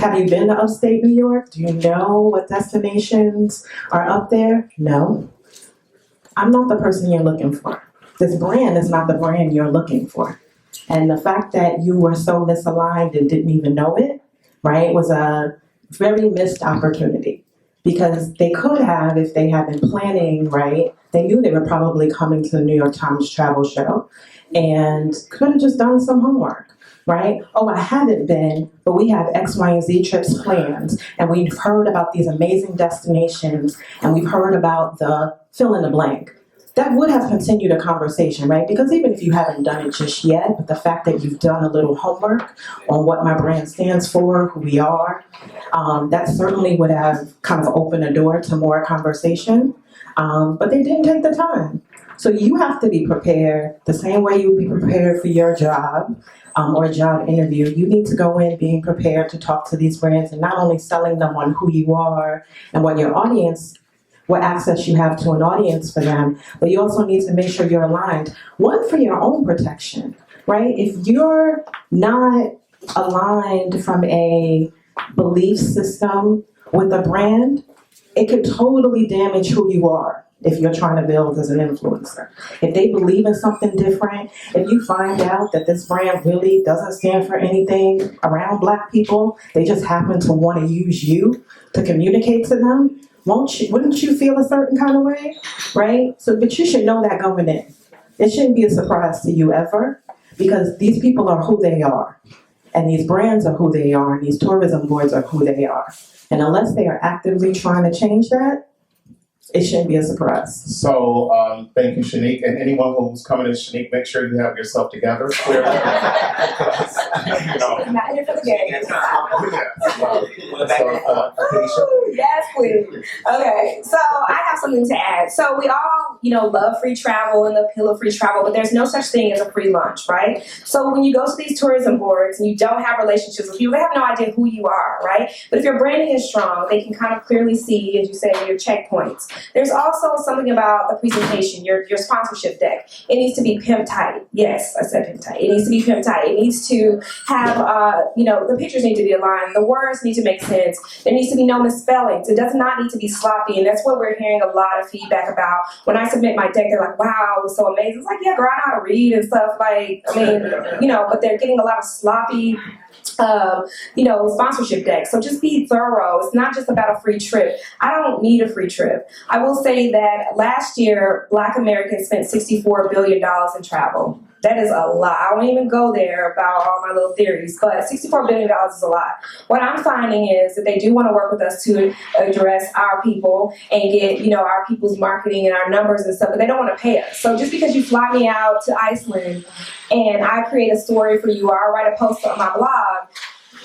Have you been to upstate New York? Do you know what destinations are up there? No. I'm not the person you're looking for. This brand is not the brand you're looking for. And the fact that you were so misaligned and didn't even know it, right, was a very missed opportunity. Because they could have, if they had been planning, right, they knew they were probably coming to the New York Times Travel Show and could have just done some homework, right? I haven't been, but we have X, Y, and Z trips planned, and we've heard about these amazing destinations, and we've heard about the fill in the blank. That would have continued a conversation, right? Because even if you haven't done it just yet, but the fact that you've done a little homework on what my brand stands for, who we are, that certainly would have kind of opened a door to more conversation. But they didn't take the time. So you have to be prepared the same way you would be prepared for your job or a job interview. You need to go in being prepared to talk to these brands and not only selling them on who you are and what access you have to an audience for them, but you also need to make sure you're aligned. One, for your own protection, right? If you're not aligned from a belief system with a brand, it could totally damage who you are if you're trying to build as an influencer. If they believe in something different, if you find out that this brand really doesn't stand for anything around Black people, they just happen to want to use you to communicate to them, wouldn't you feel a certain kind of way, right? But you should know that going in. It shouldn't be a surprise to you ever, because these people are who they are, and these brands are who they are, and these tourism boards are who they are. And unless they are actively trying to change that, it shouldn't be a surprise. So, thank you, Shanique. And anyone who's coming to Shanique, make sure you have yourself together. Clearly. I'm not here for the game. Keisha? Yes, please. Okay, so I have something to add. So we all, love free travel and the appeal of free travel, but there's no such thing as a free lunch, right? So when you go to these tourism boards and you don't have relationships with people, they have no idea who you are, right? But if your branding is strong, they can kind of clearly see, as you say, your checkpoints. There's also something about the presentation, your sponsorship deck. It needs to be pimp tight. Yes, I said pimp tight. It needs to be pimp tight. It needs to have, the pictures need to be aligned. The words need to make sense. There needs to be no misspellings. It does not need to be sloppy. And that's what we're hearing a lot of feedback about. When I submit my deck, they're like, wow, it was so amazing. It's like, yeah, girl, I know how to read and stuff. But they're getting a lot of sloppy sponsorship decks. So just be thorough. It's not just about a free trip. I don't need a free trip. I will say that last year, Black Americans spent $64 billion in travel. That is a lot. I won't even go there about all my little theories, but $64 billion is a lot. What I'm finding is that they do want to work with us to address our people and get, our people's marketing and our numbers and stuff, but they don't want to pay us. So just because you fly me out to Iceland and I create a story for you or I write a post on my blog,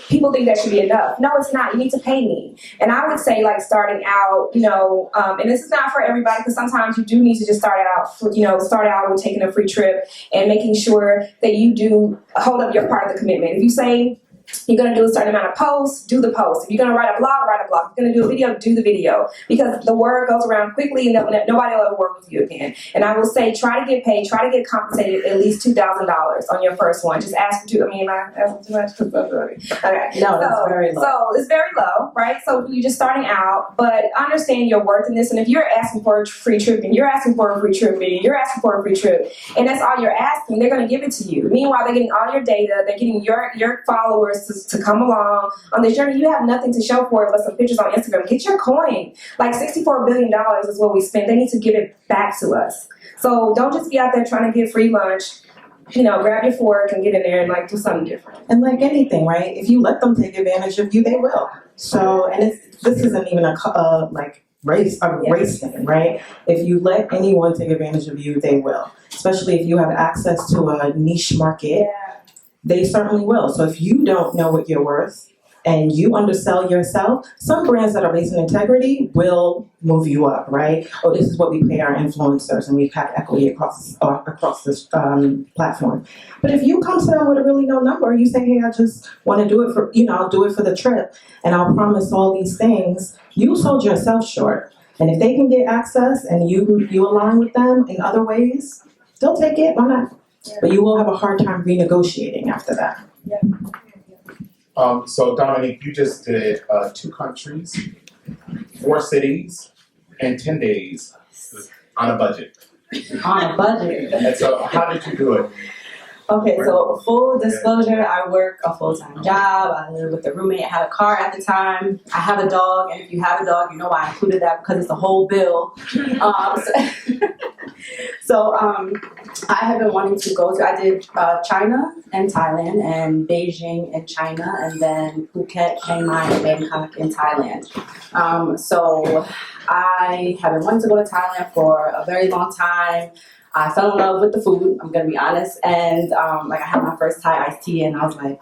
people think that should be enough. No, it's not. You need to pay me. And I would say, like, starting out, and this is not for everybody, because sometimes you do need to just start out with taking a free trip and making sure that you do hold up your part of the commitment. If you say you're going to do a certain amount of posts, do the post. If you're going to write a blog, write a blog. If you're going to do a video, do the video. Because the word goes around quickly and nobody will ever work with you again. And I will say, try to get paid, try to get compensated at least $2,000 on your first one. Just ask for two. I mean, am I asking too much? Okay. No, that's very low. So it's very low, right? So you're just starting out, but understand your worth in this. And if you're asking for a free trip and you're asking for a free trip and you're asking for a free trip, and that's all you're asking, they're going to give it to you. Meanwhile, they're getting all your data. They're getting your followers to come along on this journey. You have nothing to show for it but some pictures on Instagram. Get your coin. Like $64 billion is what we spent. They need to give it back to us. So don't just be out there trying to get free lunch. Grab your fork and get in there and like do something different. And like anything, right? If you let them take advantage of you, they will. So, and this isn't even a race thing, right? If you let anyone take advantage of you, they will. Especially if you have access to a niche market. Yeah. They certainly will. So if you don't know what you're worth and you undersell yourself, some brands that are based in integrity will move you up, right? Oh, this is what we pay our influencers, and we have equity across this platform. But if you come to them with a really low number, you say, hey, I just want to do it for, I'll do it for the trip, and I'll promise all these things, you sold yourself short. And if they can get access and you align with them in other ways, they'll take it. Why not? Yeah. But you will have a hard time renegotiating after that. Yeah. So Dominique, you just did 2 countries, 4 cities, and 10 days on a budget. On a budget. And so how did you do it? Okay, so full disclosure, I work a full-time job. I live with a roommate. I had a car at the time. I have a dog, and if you have a dog, you know why I included that, because it's a whole bill. So I have been wanting to go to, I did China and Thailand, and Beijing and China, and then Phuket, Chiang Mai, and Bangkok in Thailand. So I have been wanting to go to Thailand for a very long time. I fell in love with the food, I'm gonna be honest, and I had my first Thai iced tea, and I was like,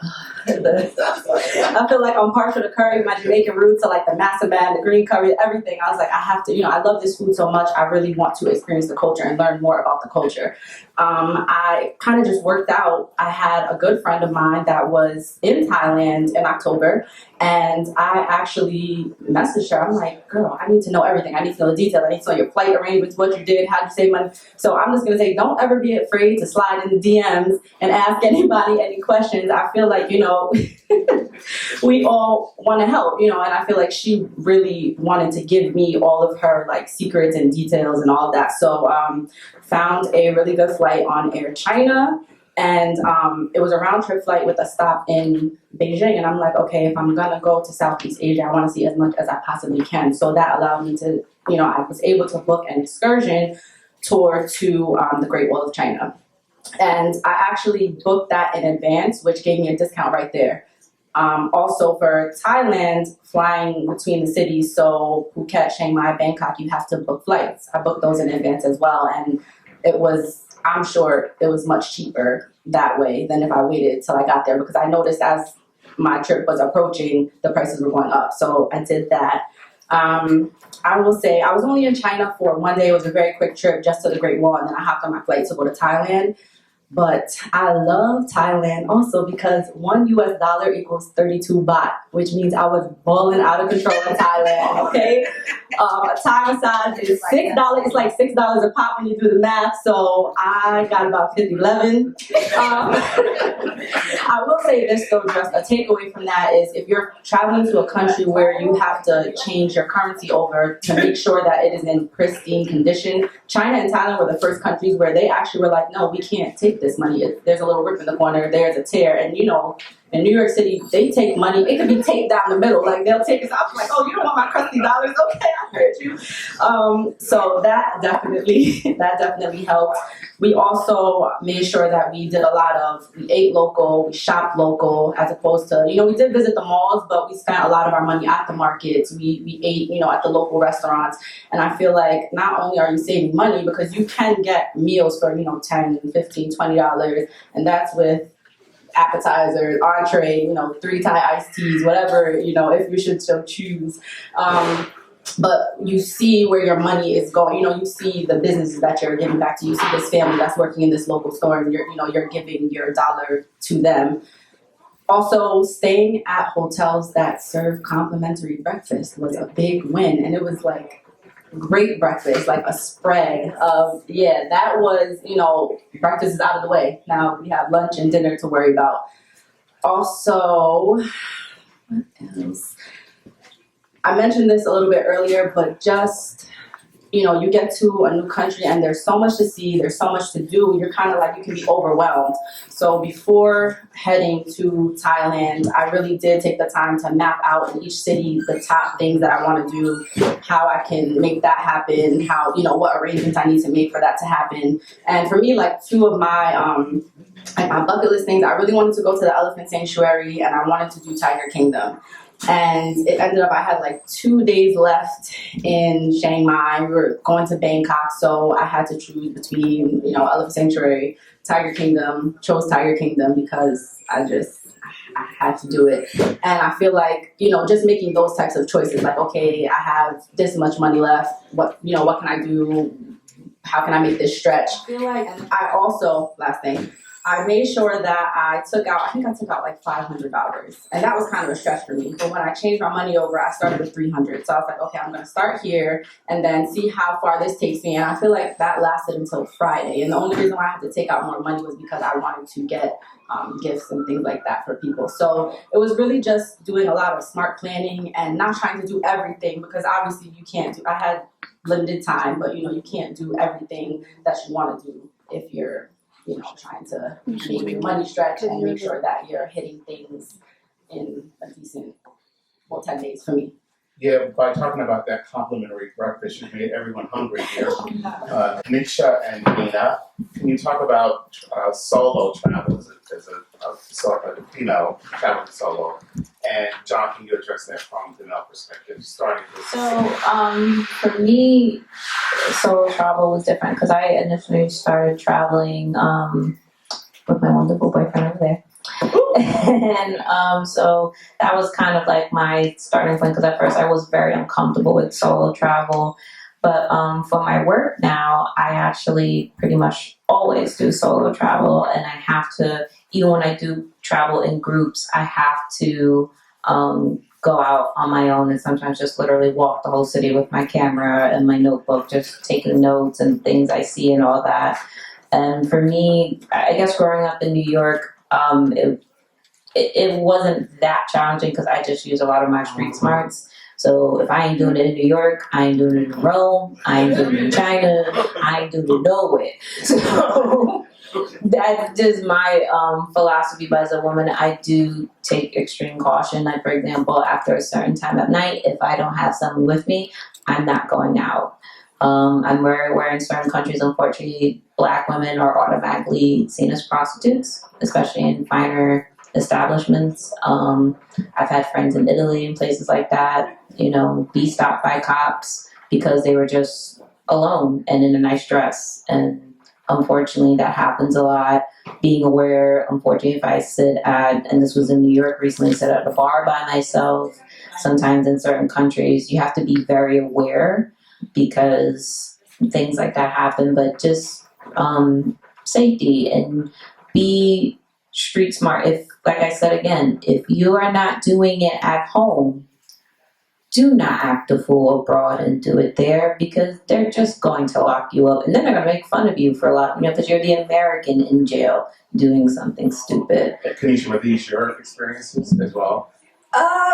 I feel like I'm partial to curry, my Jamaican roots, so like the massaman, the green curry, everything. I was like, I have to, I love this food so much, I really want to experience the culture and learn more about the culture. I kind of just worked out. I had a good friend of mine that was in Thailand in October, and I actually messaged her. I'm like, girl, I need to know everything. I need to know the details. I need to know your flight arrangements, what you did, how you save money. So I'm just going to say, don't ever be afraid to slide in the DMs and ask anybody any questions. I feel like, we all want to help, and I feel like she really wanted to give me all of her like secrets and details and all of that. So found a really good flight on Air China, and it was a round trip flight with a stop in Beijing. And I'm like, okay, if I'm gonna go to Southeast Asia, I want to see as much as I possibly can. So that allowed me to, I was able to book an excursion tour to the Great Wall of China. And I actually booked that in advance, which gave me a discount right there. Also for Thailand, flying between the cities, so Phuket, Chiang Mai, Bangkok, you have to book flights. I booked those in advance as well, and I'm sure it was much cheaper that way than if I waited till I got there, because I noticed as my trip was approaching, the prices were going up. So I did that. I will say I was only in China for one day. It was a very quick trip just to the Great Wall, and then I hopped on my flight to go to Thailand. But I love Thailand also because $1 US equals 32 baht, which means I was balling out of control in Thailand, okay? Thai massage is $6. It's like $6 a pop when you do the math, so I got about 50-11. I will say this though, just a takeaway from that is if you're traveling to a country where you have to change your currency over to make sure that it is in pristine condition, China and Thailand were the first countries where they actually were like, no, we can't take this money. There's a little rip in the corner, there's a tear, and in New York City, they take money. It could be taped down the middle. Like they'll take us out. Like, oh, you don't want my crusty dollars? Okay, I heard you. So that definitely helped. We also made sure that we did a lot of, we ate local, we shopped local, as opposed to, we did visit the malls, but we spent a lot of our money at the markets. We ate, at the local restaurants. And I feel like not only are you saving money, because you can get meals for, $10, $15, $20, and that's with appetizers, entree, 3 Thai iced teas, whatever, if you should so choose. But you see where your money is going. You see the businesses that you're giving back to. You see this family that's working in this local store, and you're giving your dollar to them. Also, staying at hotels that serve complimentary breakfast was a big win, and it was like great breakfast, like a spread of that was breakfast is out of the way. Now we have lunch and dinner to worry about. Also, what else? I mentioned this a little bit earlier, but just, you get to a new country and there's so much to see, there's so much to do, you're kind of like, you can be overwhelmed. So before heading to Thailand, I really did take the time to map out in each city the top things that I want to do, how I can make that happen, how, what arrangements I need to make for that to happen. And for me, like 2 of my, my bucket list things, I really wanted to go to the elephant sanctuary and I wanted to do Tiger Kingdom. And it ended up, I had like 2 days left in Chiang Mai. We were going to Bangkok, so I had to choose between, Elephant Sanctuary, Tiger Kingdom. Chose Tiger Kingdom because I had to do it. And I feel like, just making those types of choices, like, okay, I have this much money left. What can I do? How can I make this stretch? I feel like, and I also, last thing, I made sure that I took out like $500. And that was kind of a stretch for me. But when I changed my money over, I started with $300. So I was like, okay, I'm going to start here and then see how far this takes me. And I feel like that lasted until Friday. And the only reason why I had to take out more money was because I wanted to get gifts and things like that for people. So it was really just doing a lot of smart planning and not trying to do everything, because obviously you can't do, I had limited time, but you can't do everything that you want to do if you're trying to make your money stretch and make sure that you're hitting things in a decent, 10 days for me. Yeah, by talking about that complimentary breakfast, you made everyone hungry here. Nisha and Nina, can you talk about solo travel as a female traveling solo? And John, can you address that from the male perspective, starting with? So, for me, solo travel was different because I initially started traveling with my wonderful boyfriend over there. And so that was kind of like my starting point, because at first I was very uncomfortable with solo travel. But for my work now, I actually pretty much always do solo travel, and I have to, even when I do travel in groups, I have to go out on my own and sometimes just literally walk the whole city with my camera and my notebook, just taking notes and things I see and all that. And for me, I guess growing up in New York, it wasn't that challenging because I just use a lot of my street smarts. So if I ain't doing it in New York, I ain't doing it in Rome, I ain't doing it in China, I ain't doing it nowhere. So that's just my philosophy. But as a woman, I do take extreme caution. Like, for example, after a certain time of night, if I don't have someone with me, I'm not going out. I'm very aware in certain countries, unfortunately, Black women are automatically seen as prostitutes, especially in finer establishments. I've had friends in Italy and places like that, be stopped by cops because they were just alone and in a nice dress. And unfortunately, that happens a lot. Being aware, unfortunately, if I sit at, and this was in New York recently, sit at a bar by myself, sometimes in certain countries, you have to be very aware because things like that happen. But just safety and be street smart. If, like I said again, if you are not doing it at home, do not act a fool abroad and do it there, because they're just going to lock you up and then they're going to make fun of you for locking you up because you're the American in jail doing something stupid. Kanisha, were these your experiences as well?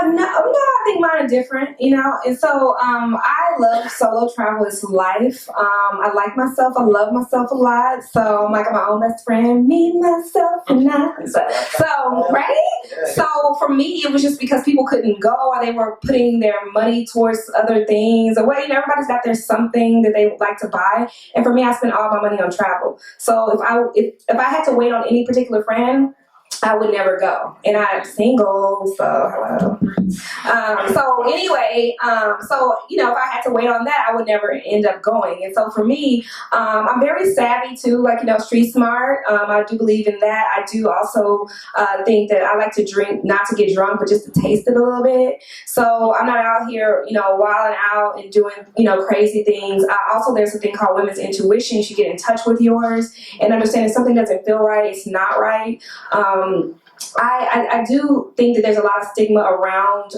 No, I think mine are different, and so I love solo travel. It's life. I like myself. I love myself a lot. So I'm like my own best friend, me, myself, and I. So, right? So for me, it was just because people couldn't go, or they were putting their money towards other things, or everybody's got their something that they would like to buy. And for me, I spent all my money on travel. So if I had to wait on any particular friend, I would never go. And I'm single, so hello. So anyway, if I had to wait on that, I would never end up going. And so for me, I'm very savvy too, like, street smart. I do believe in that. I do also think that I like to drink, not to get drunk, but just to taste it a little bit. So I'm not out here, wilding out and doing, crazy things. Also, there's a thing called women's intuition. You should get in touch with yours and understand if something doesn't feel right, it's not right. I do think that there's a lot of stigma around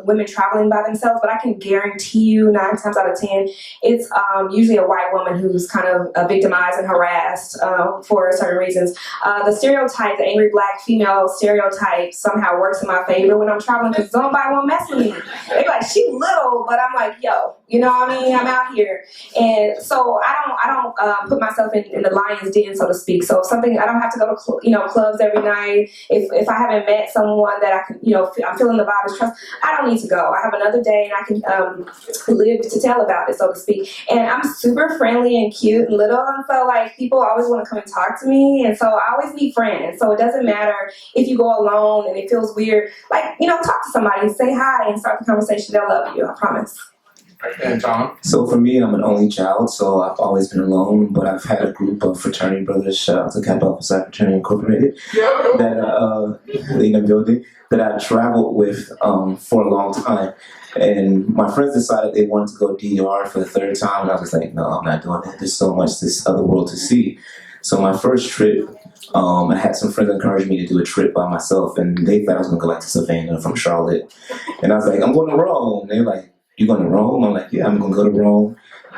women traveling by themselves, but I can guarantee you 9 times out of 10, it's usually a white woman who's kind of victimized and harassed for certain reasons. The stereotype, the angry black female stereotype somehow works in my favor when I'm traveling because nobody won't mess with me. They're like, she little, but I'm like, yo, I'm out here. And so I don't put myself in the lion's den, so to speak. So if something, I don't have to go to clubs every night. If I haven't met someone that I can, I'm feeling the vibe is trust, I don't need to go. I have another day and I can live to tell about it, so to speak. And I'm super friendly and cute and little, and so like people always want to come and talk to me, and so I always need friends. So it doesn't matter if you go alone and it feels weird. Like, talk to somebody, say hi, and start the conversation. They'll love you, I promise. And John? So for me, I'm an only child, so I've always been alone, but I've had a group of fraternity brothers, shout out to Kappa Alpha Psi Fraternity Incorporated, that in the building, that I traveled with for a long time. And my friends decided they wanted to go DR for the 3rd time, and I was like, no, I'm not doing it. There's so much this other world to see. So my first trip, I had some friends encourage me to do a trip by myself, and they thought I was going to go to Savannah from Charlotte. And I was like, I'm going to Rome. And they were like, you going to Rome? I'm like, yeah, I'm going to go to Rome,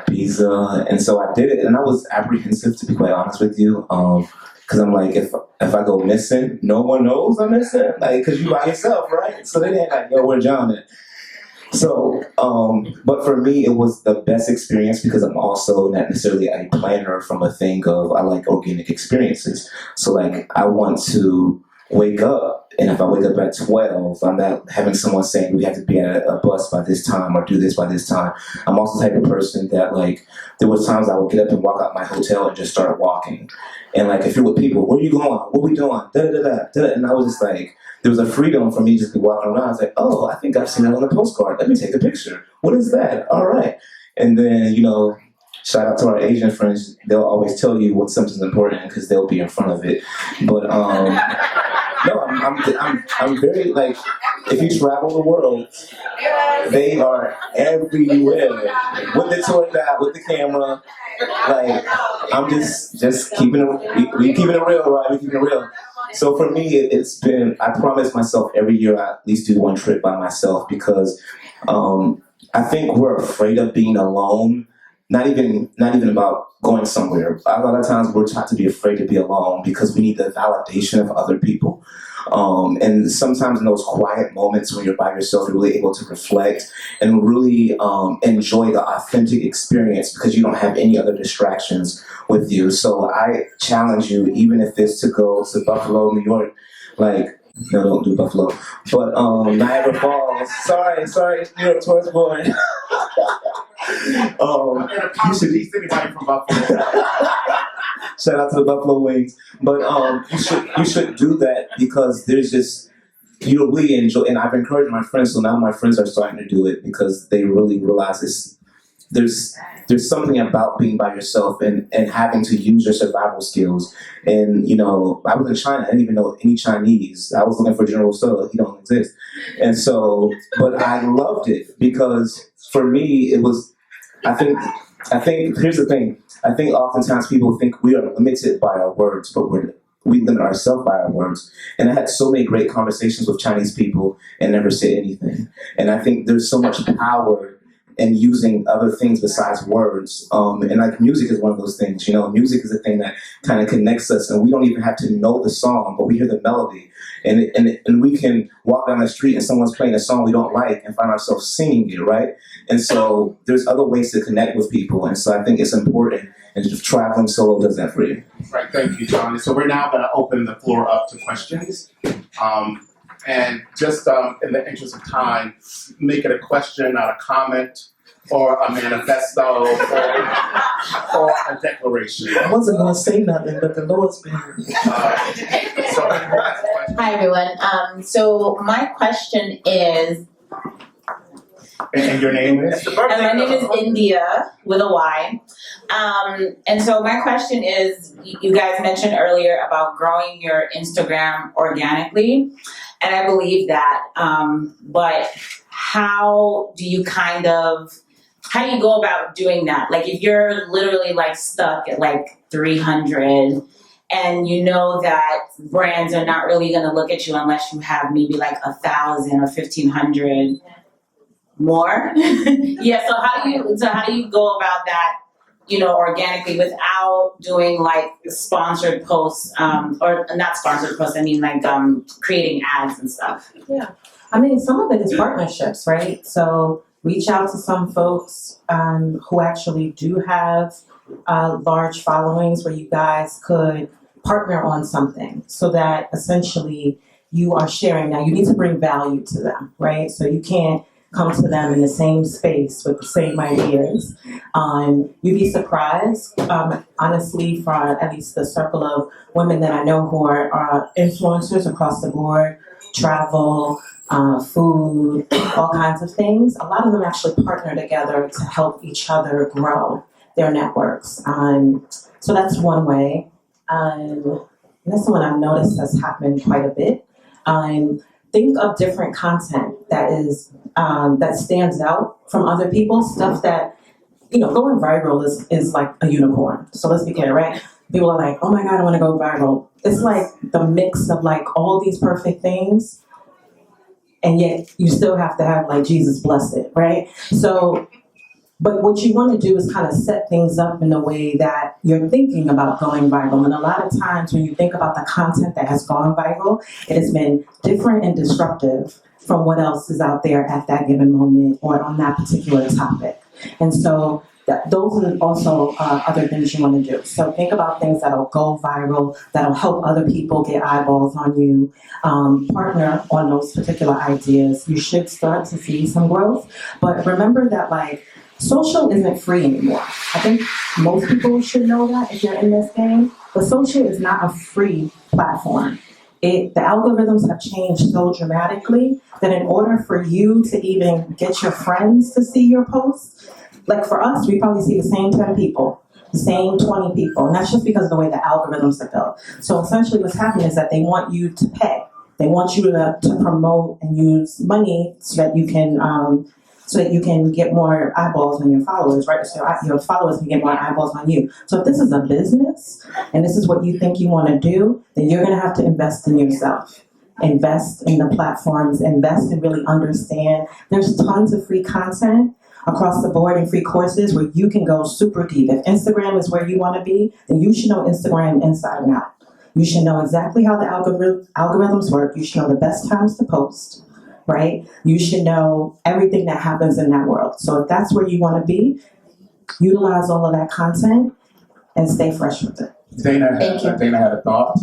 Pisa. And so I did it, and I was apprehensive, to be quite honest with you, because I'm like, if I go missing, no one knows I'm missing, like, because you by yourself, right? So they didn't like, yo, where John at? So, but for me, it was the best experience because I'm also not necessarily a planner from a thing of, I like organic experiences. So like, I want to wake up, and if I wake up at 12, I'm not having someone saying we have to be at a bus by this time or do this by this time. I'm also the type of person that, like, there was times I would get up and walk out my hotel and just start walking. And like, if you're with people, where are you going? What are we doing? Da-da-da-da. And I was just like, there was a freedom for me just to be walking around. I was like, oh, I think I've seen that on a postcard. Let me take a picture. What is that? All right. And then, shout out to our Asian friends. They'll always tell you when something's important because they'll be in front of it. But no, I'm very, like, if you travel the world, they are everywhere with the tour guide, with the camera. Like, I'm just keeping it. We keeping it real, right? We keeping it real. So for me, it's been. I promise myself every year I at least do one trip by myself because I think we're afraid of being alone. Not even about going somewhere. A lot of times we're taught to be afraid to be alone because we need the validation of other people. And sometimes in those quiet moments when you're by yourself, you're really able to reflect and really enjoy the authentic experience because you don't have any other distractions with you. So I challenge you, even if it's to go to Buffalo, New York, like, no, don't do Buffalo, but Niagara Falls. Sorry, New York tourist boy. You should be anybody from Buffalo. Shout out to the Buffalo Wings. But you should do that because there's just, you'll really enjoy, and I've encouraged my friends, so now my friends are starting to do it because they really realize there's something about being by yourself and having to use your survival skills. And, I was in China, I didn't even know any Chinese. I was looking for General Tso, he don't exist. And so, but I loved it because for me, it was, I think, here's the thing. I think oftentimes people think we are limited by our words, but we limit ourselves by our words. And I had so many great conversations with Chinese people and never said anything. And I think there's so much power in using other things besides words. And like music is one of those things, music is a thing that kind of connects us, and we don't even have to know the song, but we hear the melody. And we can walk down the street and someone's playing a song we don't like and find ourselves singing it, right? And so there's other ways to connect with people. And so I think it's important, and just traveling solo does that for you. Right, thank you, John. So we're now going to open the floor up to questions. And just in the interest of time, make it a question, not a comment, or a manifesto, or a declaration. I wasn't going to say nothing, but the Lord's been. So, Hi, everyone. So my question is, And your name is? and my name is India with a Y. And so my question is, you guys mentioned earlier about growing your Instagram organically, and I believe that. But how do you go about doing that? Like if you're literally like stuck at like 300 and you know that brands are not really going to look at you unless you have maybe like 1,000 or 1,500 more. Yeah, so how do you go about that, organically without doing like sponsored posts, or not sponsored posts, I mean like creating ads and stuff? Yeah, I mean, some of it is partnerships, right? So reach out to some folks who actually do have large followings where you guys could partner on something so that essentially you are sharing. Now, you need to bring value to them, right? So you can't come to them in the same space with the same ideas. You'd be surprised, honestly, for at least the circle of women that I know who are influencers across the board, travel, food, all kinds of things. A lot of them actually partner together to help each other grow their networks. So that's one way. That's one I've noticed has happened quite a bit. Think of different content that is that stands out from other people. Stuff that going viral is like a unicorn. So let's be clear, right? People are like, oh my God, I want to go viral. It's like the mix of like all these perfect things, and yet you still have to have like Jesus bless it, right? So. But what you want to do is kind of set things up in a way that you're thinking about going viral. And a lot of times when you think about the content that has gone viral, it has been different and disruptive from what else is out there at that given moment or on that particular topic. And so those are also other things you want to do. So think about things that'll go viral, that'll help other people get eyeballs on you, partner on those particular ideas. You should start to see some growth. But remember that social isn't free anymore. I think most people should know that if you're in this game. But social is not a free platform. The algorithms have changed so dramatically that in order for you to even get your friends to see your posts, like for us, we probably see the same 10 people, the same 20 people. And that's just because of the way the algorithms are built. So essentially what's happening is that they want you to pay. They want you to promote and use money so that you can get more eyeballs on your followers, right? So your followers can get more eyeballs on you. So if this is a business and this is what you think you want to do, then you're going to have to invest in yourself. Invest in the platforms, invest and really understand. There's tons of free content across the board and free courses where you can go super deep. If Instagram is where you want to be, then you should know Instagram inside and out. You should know exactly how the algorithms work. You should know the best times to post. Right? You should know everything that happens in that world. So if that's where you want to be, utilize all of that content and stay fresh with it. Dana had a thought.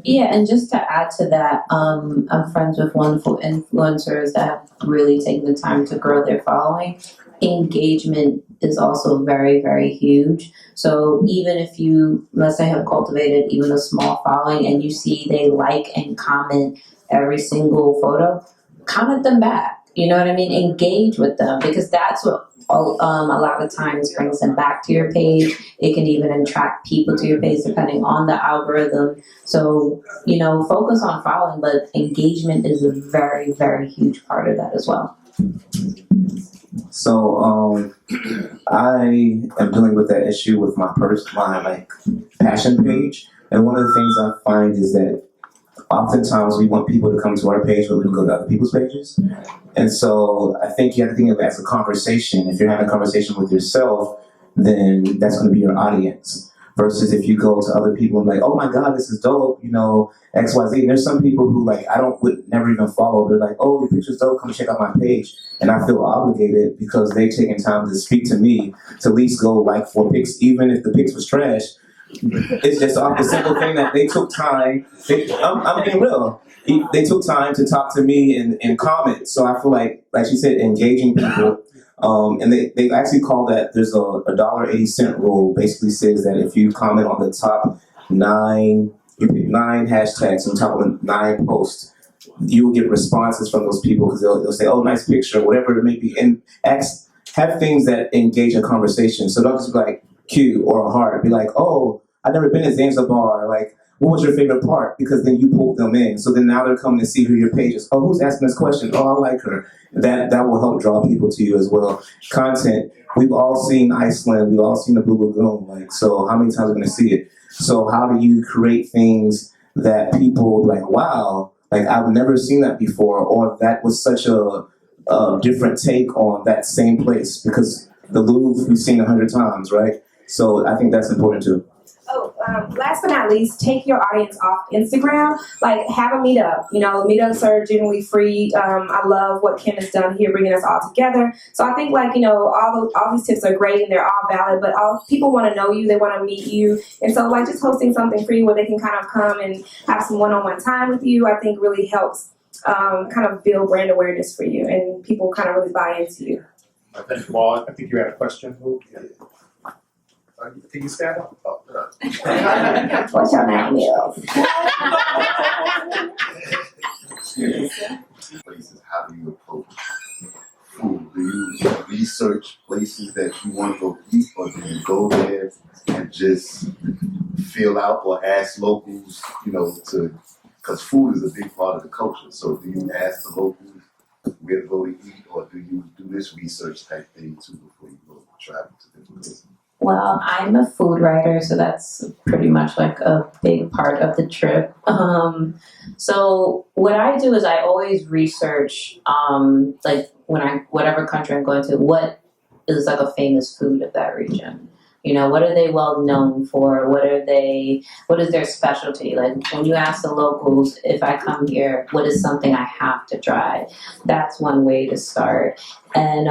Yeah, and just to add to that, I'm friends with wonderful influencers that have really taken the time to grow their following. Engagement is also very, very huge. So even if you, let's say, have cultivated even a small following and you see they like and comment every single photo, comment them back. You know what I mean? Engage with them, because that's what a lot of times brings them back to your page. It can even attract people to your page depending on the algorithm. So, focus on following, but engagement is a very, very huge part of that as well. So I am dealing with that issue with my passion page, and one of the things I find is that oftentimes we want people to come to our page, but we can go to other people's pages. And so I think you have to think of it as a conversation. If you're having a conversation with yourself, then that's going to be your audience. Versus if you go to other people and like, oh my God, this is dope, X, Y, Z. And there's some people who would never even follow. They're like, oh, your picture's dope, come check out my page. And I feel obligated because they've taken time to speak to me to at least go like 4 pics, even if the pics was trash. It's just the simple thing that they took time. I'm being real. They took time to talk to me and comment. So I feel like she said, engaging people. And they actually call that, there's a $1.80 rule, basically says that if you comment on the top 9 you pick 9 hashtags on top of 9 posts, you will get responses from those people because they'll say, "Oh, nice picture," whatever it may be, and have things that engage a conversation. So don't just be like cute or a heart. Be like, "Oh, I've never been to Zanzibar. Like, what was your favorite part?" Because then you pulled them in. So then now they're coming to see who your page is. Oh, who's asking this question? Oh, I like her. That will help draw people to you as well. Content. We've all seen Iceland. We've all seen the Blue Lagoon. Like, so how many times are we going to see it? So how do you create things that people like, wow, like I've never seen that before, or that was such a different take on that same place? Because the Louvre we've seen 100 times, right? So I think that's important too. Oh, last but not least, take your audience off Instagram. Like, have a meetup. You know, meetups are generally free. I love what Kim has done here, bringing us all together. So I think, like, you know, all these tips are great and they're all valid, but all people want to know you, they want to meet you, and so like just hosting something free where they can kind of come and have some one-on-one time with you, I think really helps kind of build brand awareness for you, and people kind of really buy into you. Thank you all. I think you had a question. Who? Can you stand up? Oh, What's your name Places, how do you approach food? Do you research places that you want to go eat, or do you go there and just feel out or ask locals, because food is a big part of the culture. So do you ask the locals where to go to eat, or do you do this research type thing too before you go travel to different places? Well, I'm a food writer, so that's pretty much like a big part of the trip. So what I do is I always research, like whatever country I'm going to, what is like a famous food of that region. You know, what are they well known for? What is their specialty? Like when you ask the locals, if I come here, what is something I have to try? That's one way to start. And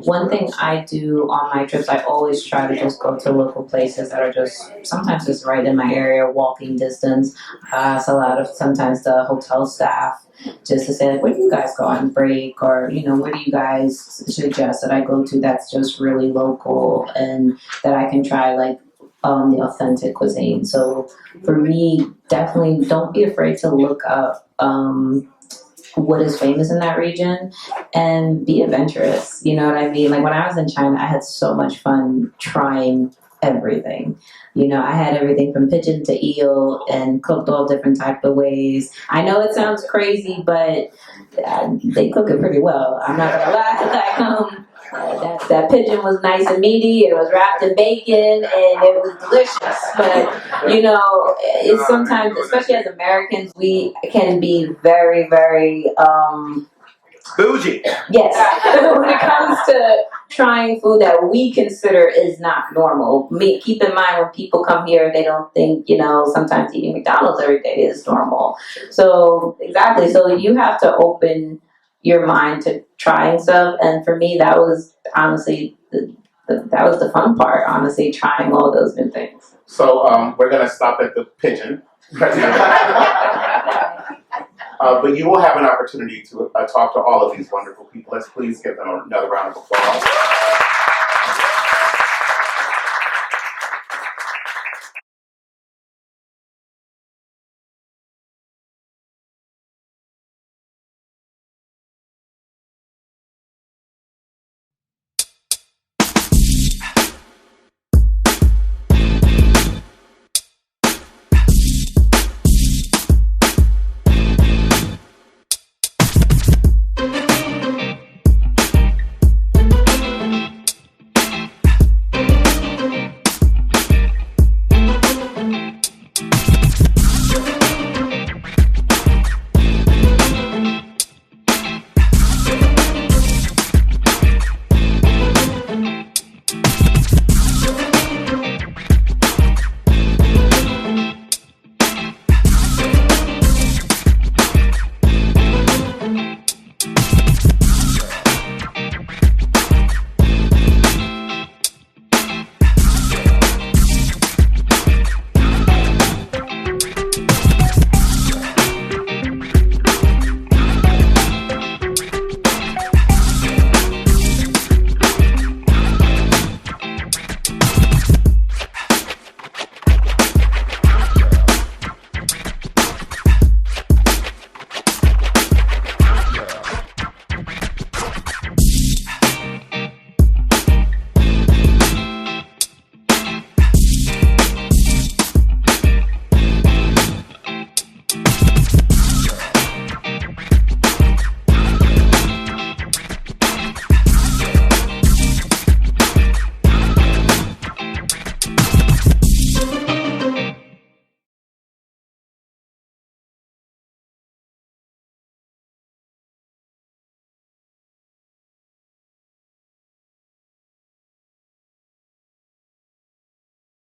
one thing I do on my trips, I always try to just go to local places that are sometimes just right in my area, walking distance. I ask sometimes the hotel staff just to say, like, where do you guys go on break? Or, where do you guys suggest that I go to that's just really local and that I can try, like, the authentic cuisine. So for me, definitely don't be afraid to look up what is famous in that region and be adventurous. You know what I mean? Like when I was in China, I had so much fun trying everything. I had everything from pigeon to eel and cooked all different type of ways. I know it sounds crazy, but they cook it pretty well. I'm not gonna lie. That pigeon was nice and meaty. It was wrapped in bacon and it was delicious. But it's sometimes, especially as Americans, we can be very, very bougie. Yes, when it comes to trying food that we consider is not normal. Keep in mind when people come here, they don't think, sometimes eating McDonald's every day is normal. So, exactly. So you have to open your mind to trying stuff. And for me, that was honestly, that was the fun part, honestly, trying all those new things. So we're going to stop at the pigeon. But you will have an opportunity to talk to all of these wonderful people. Let's please give them another round of applause.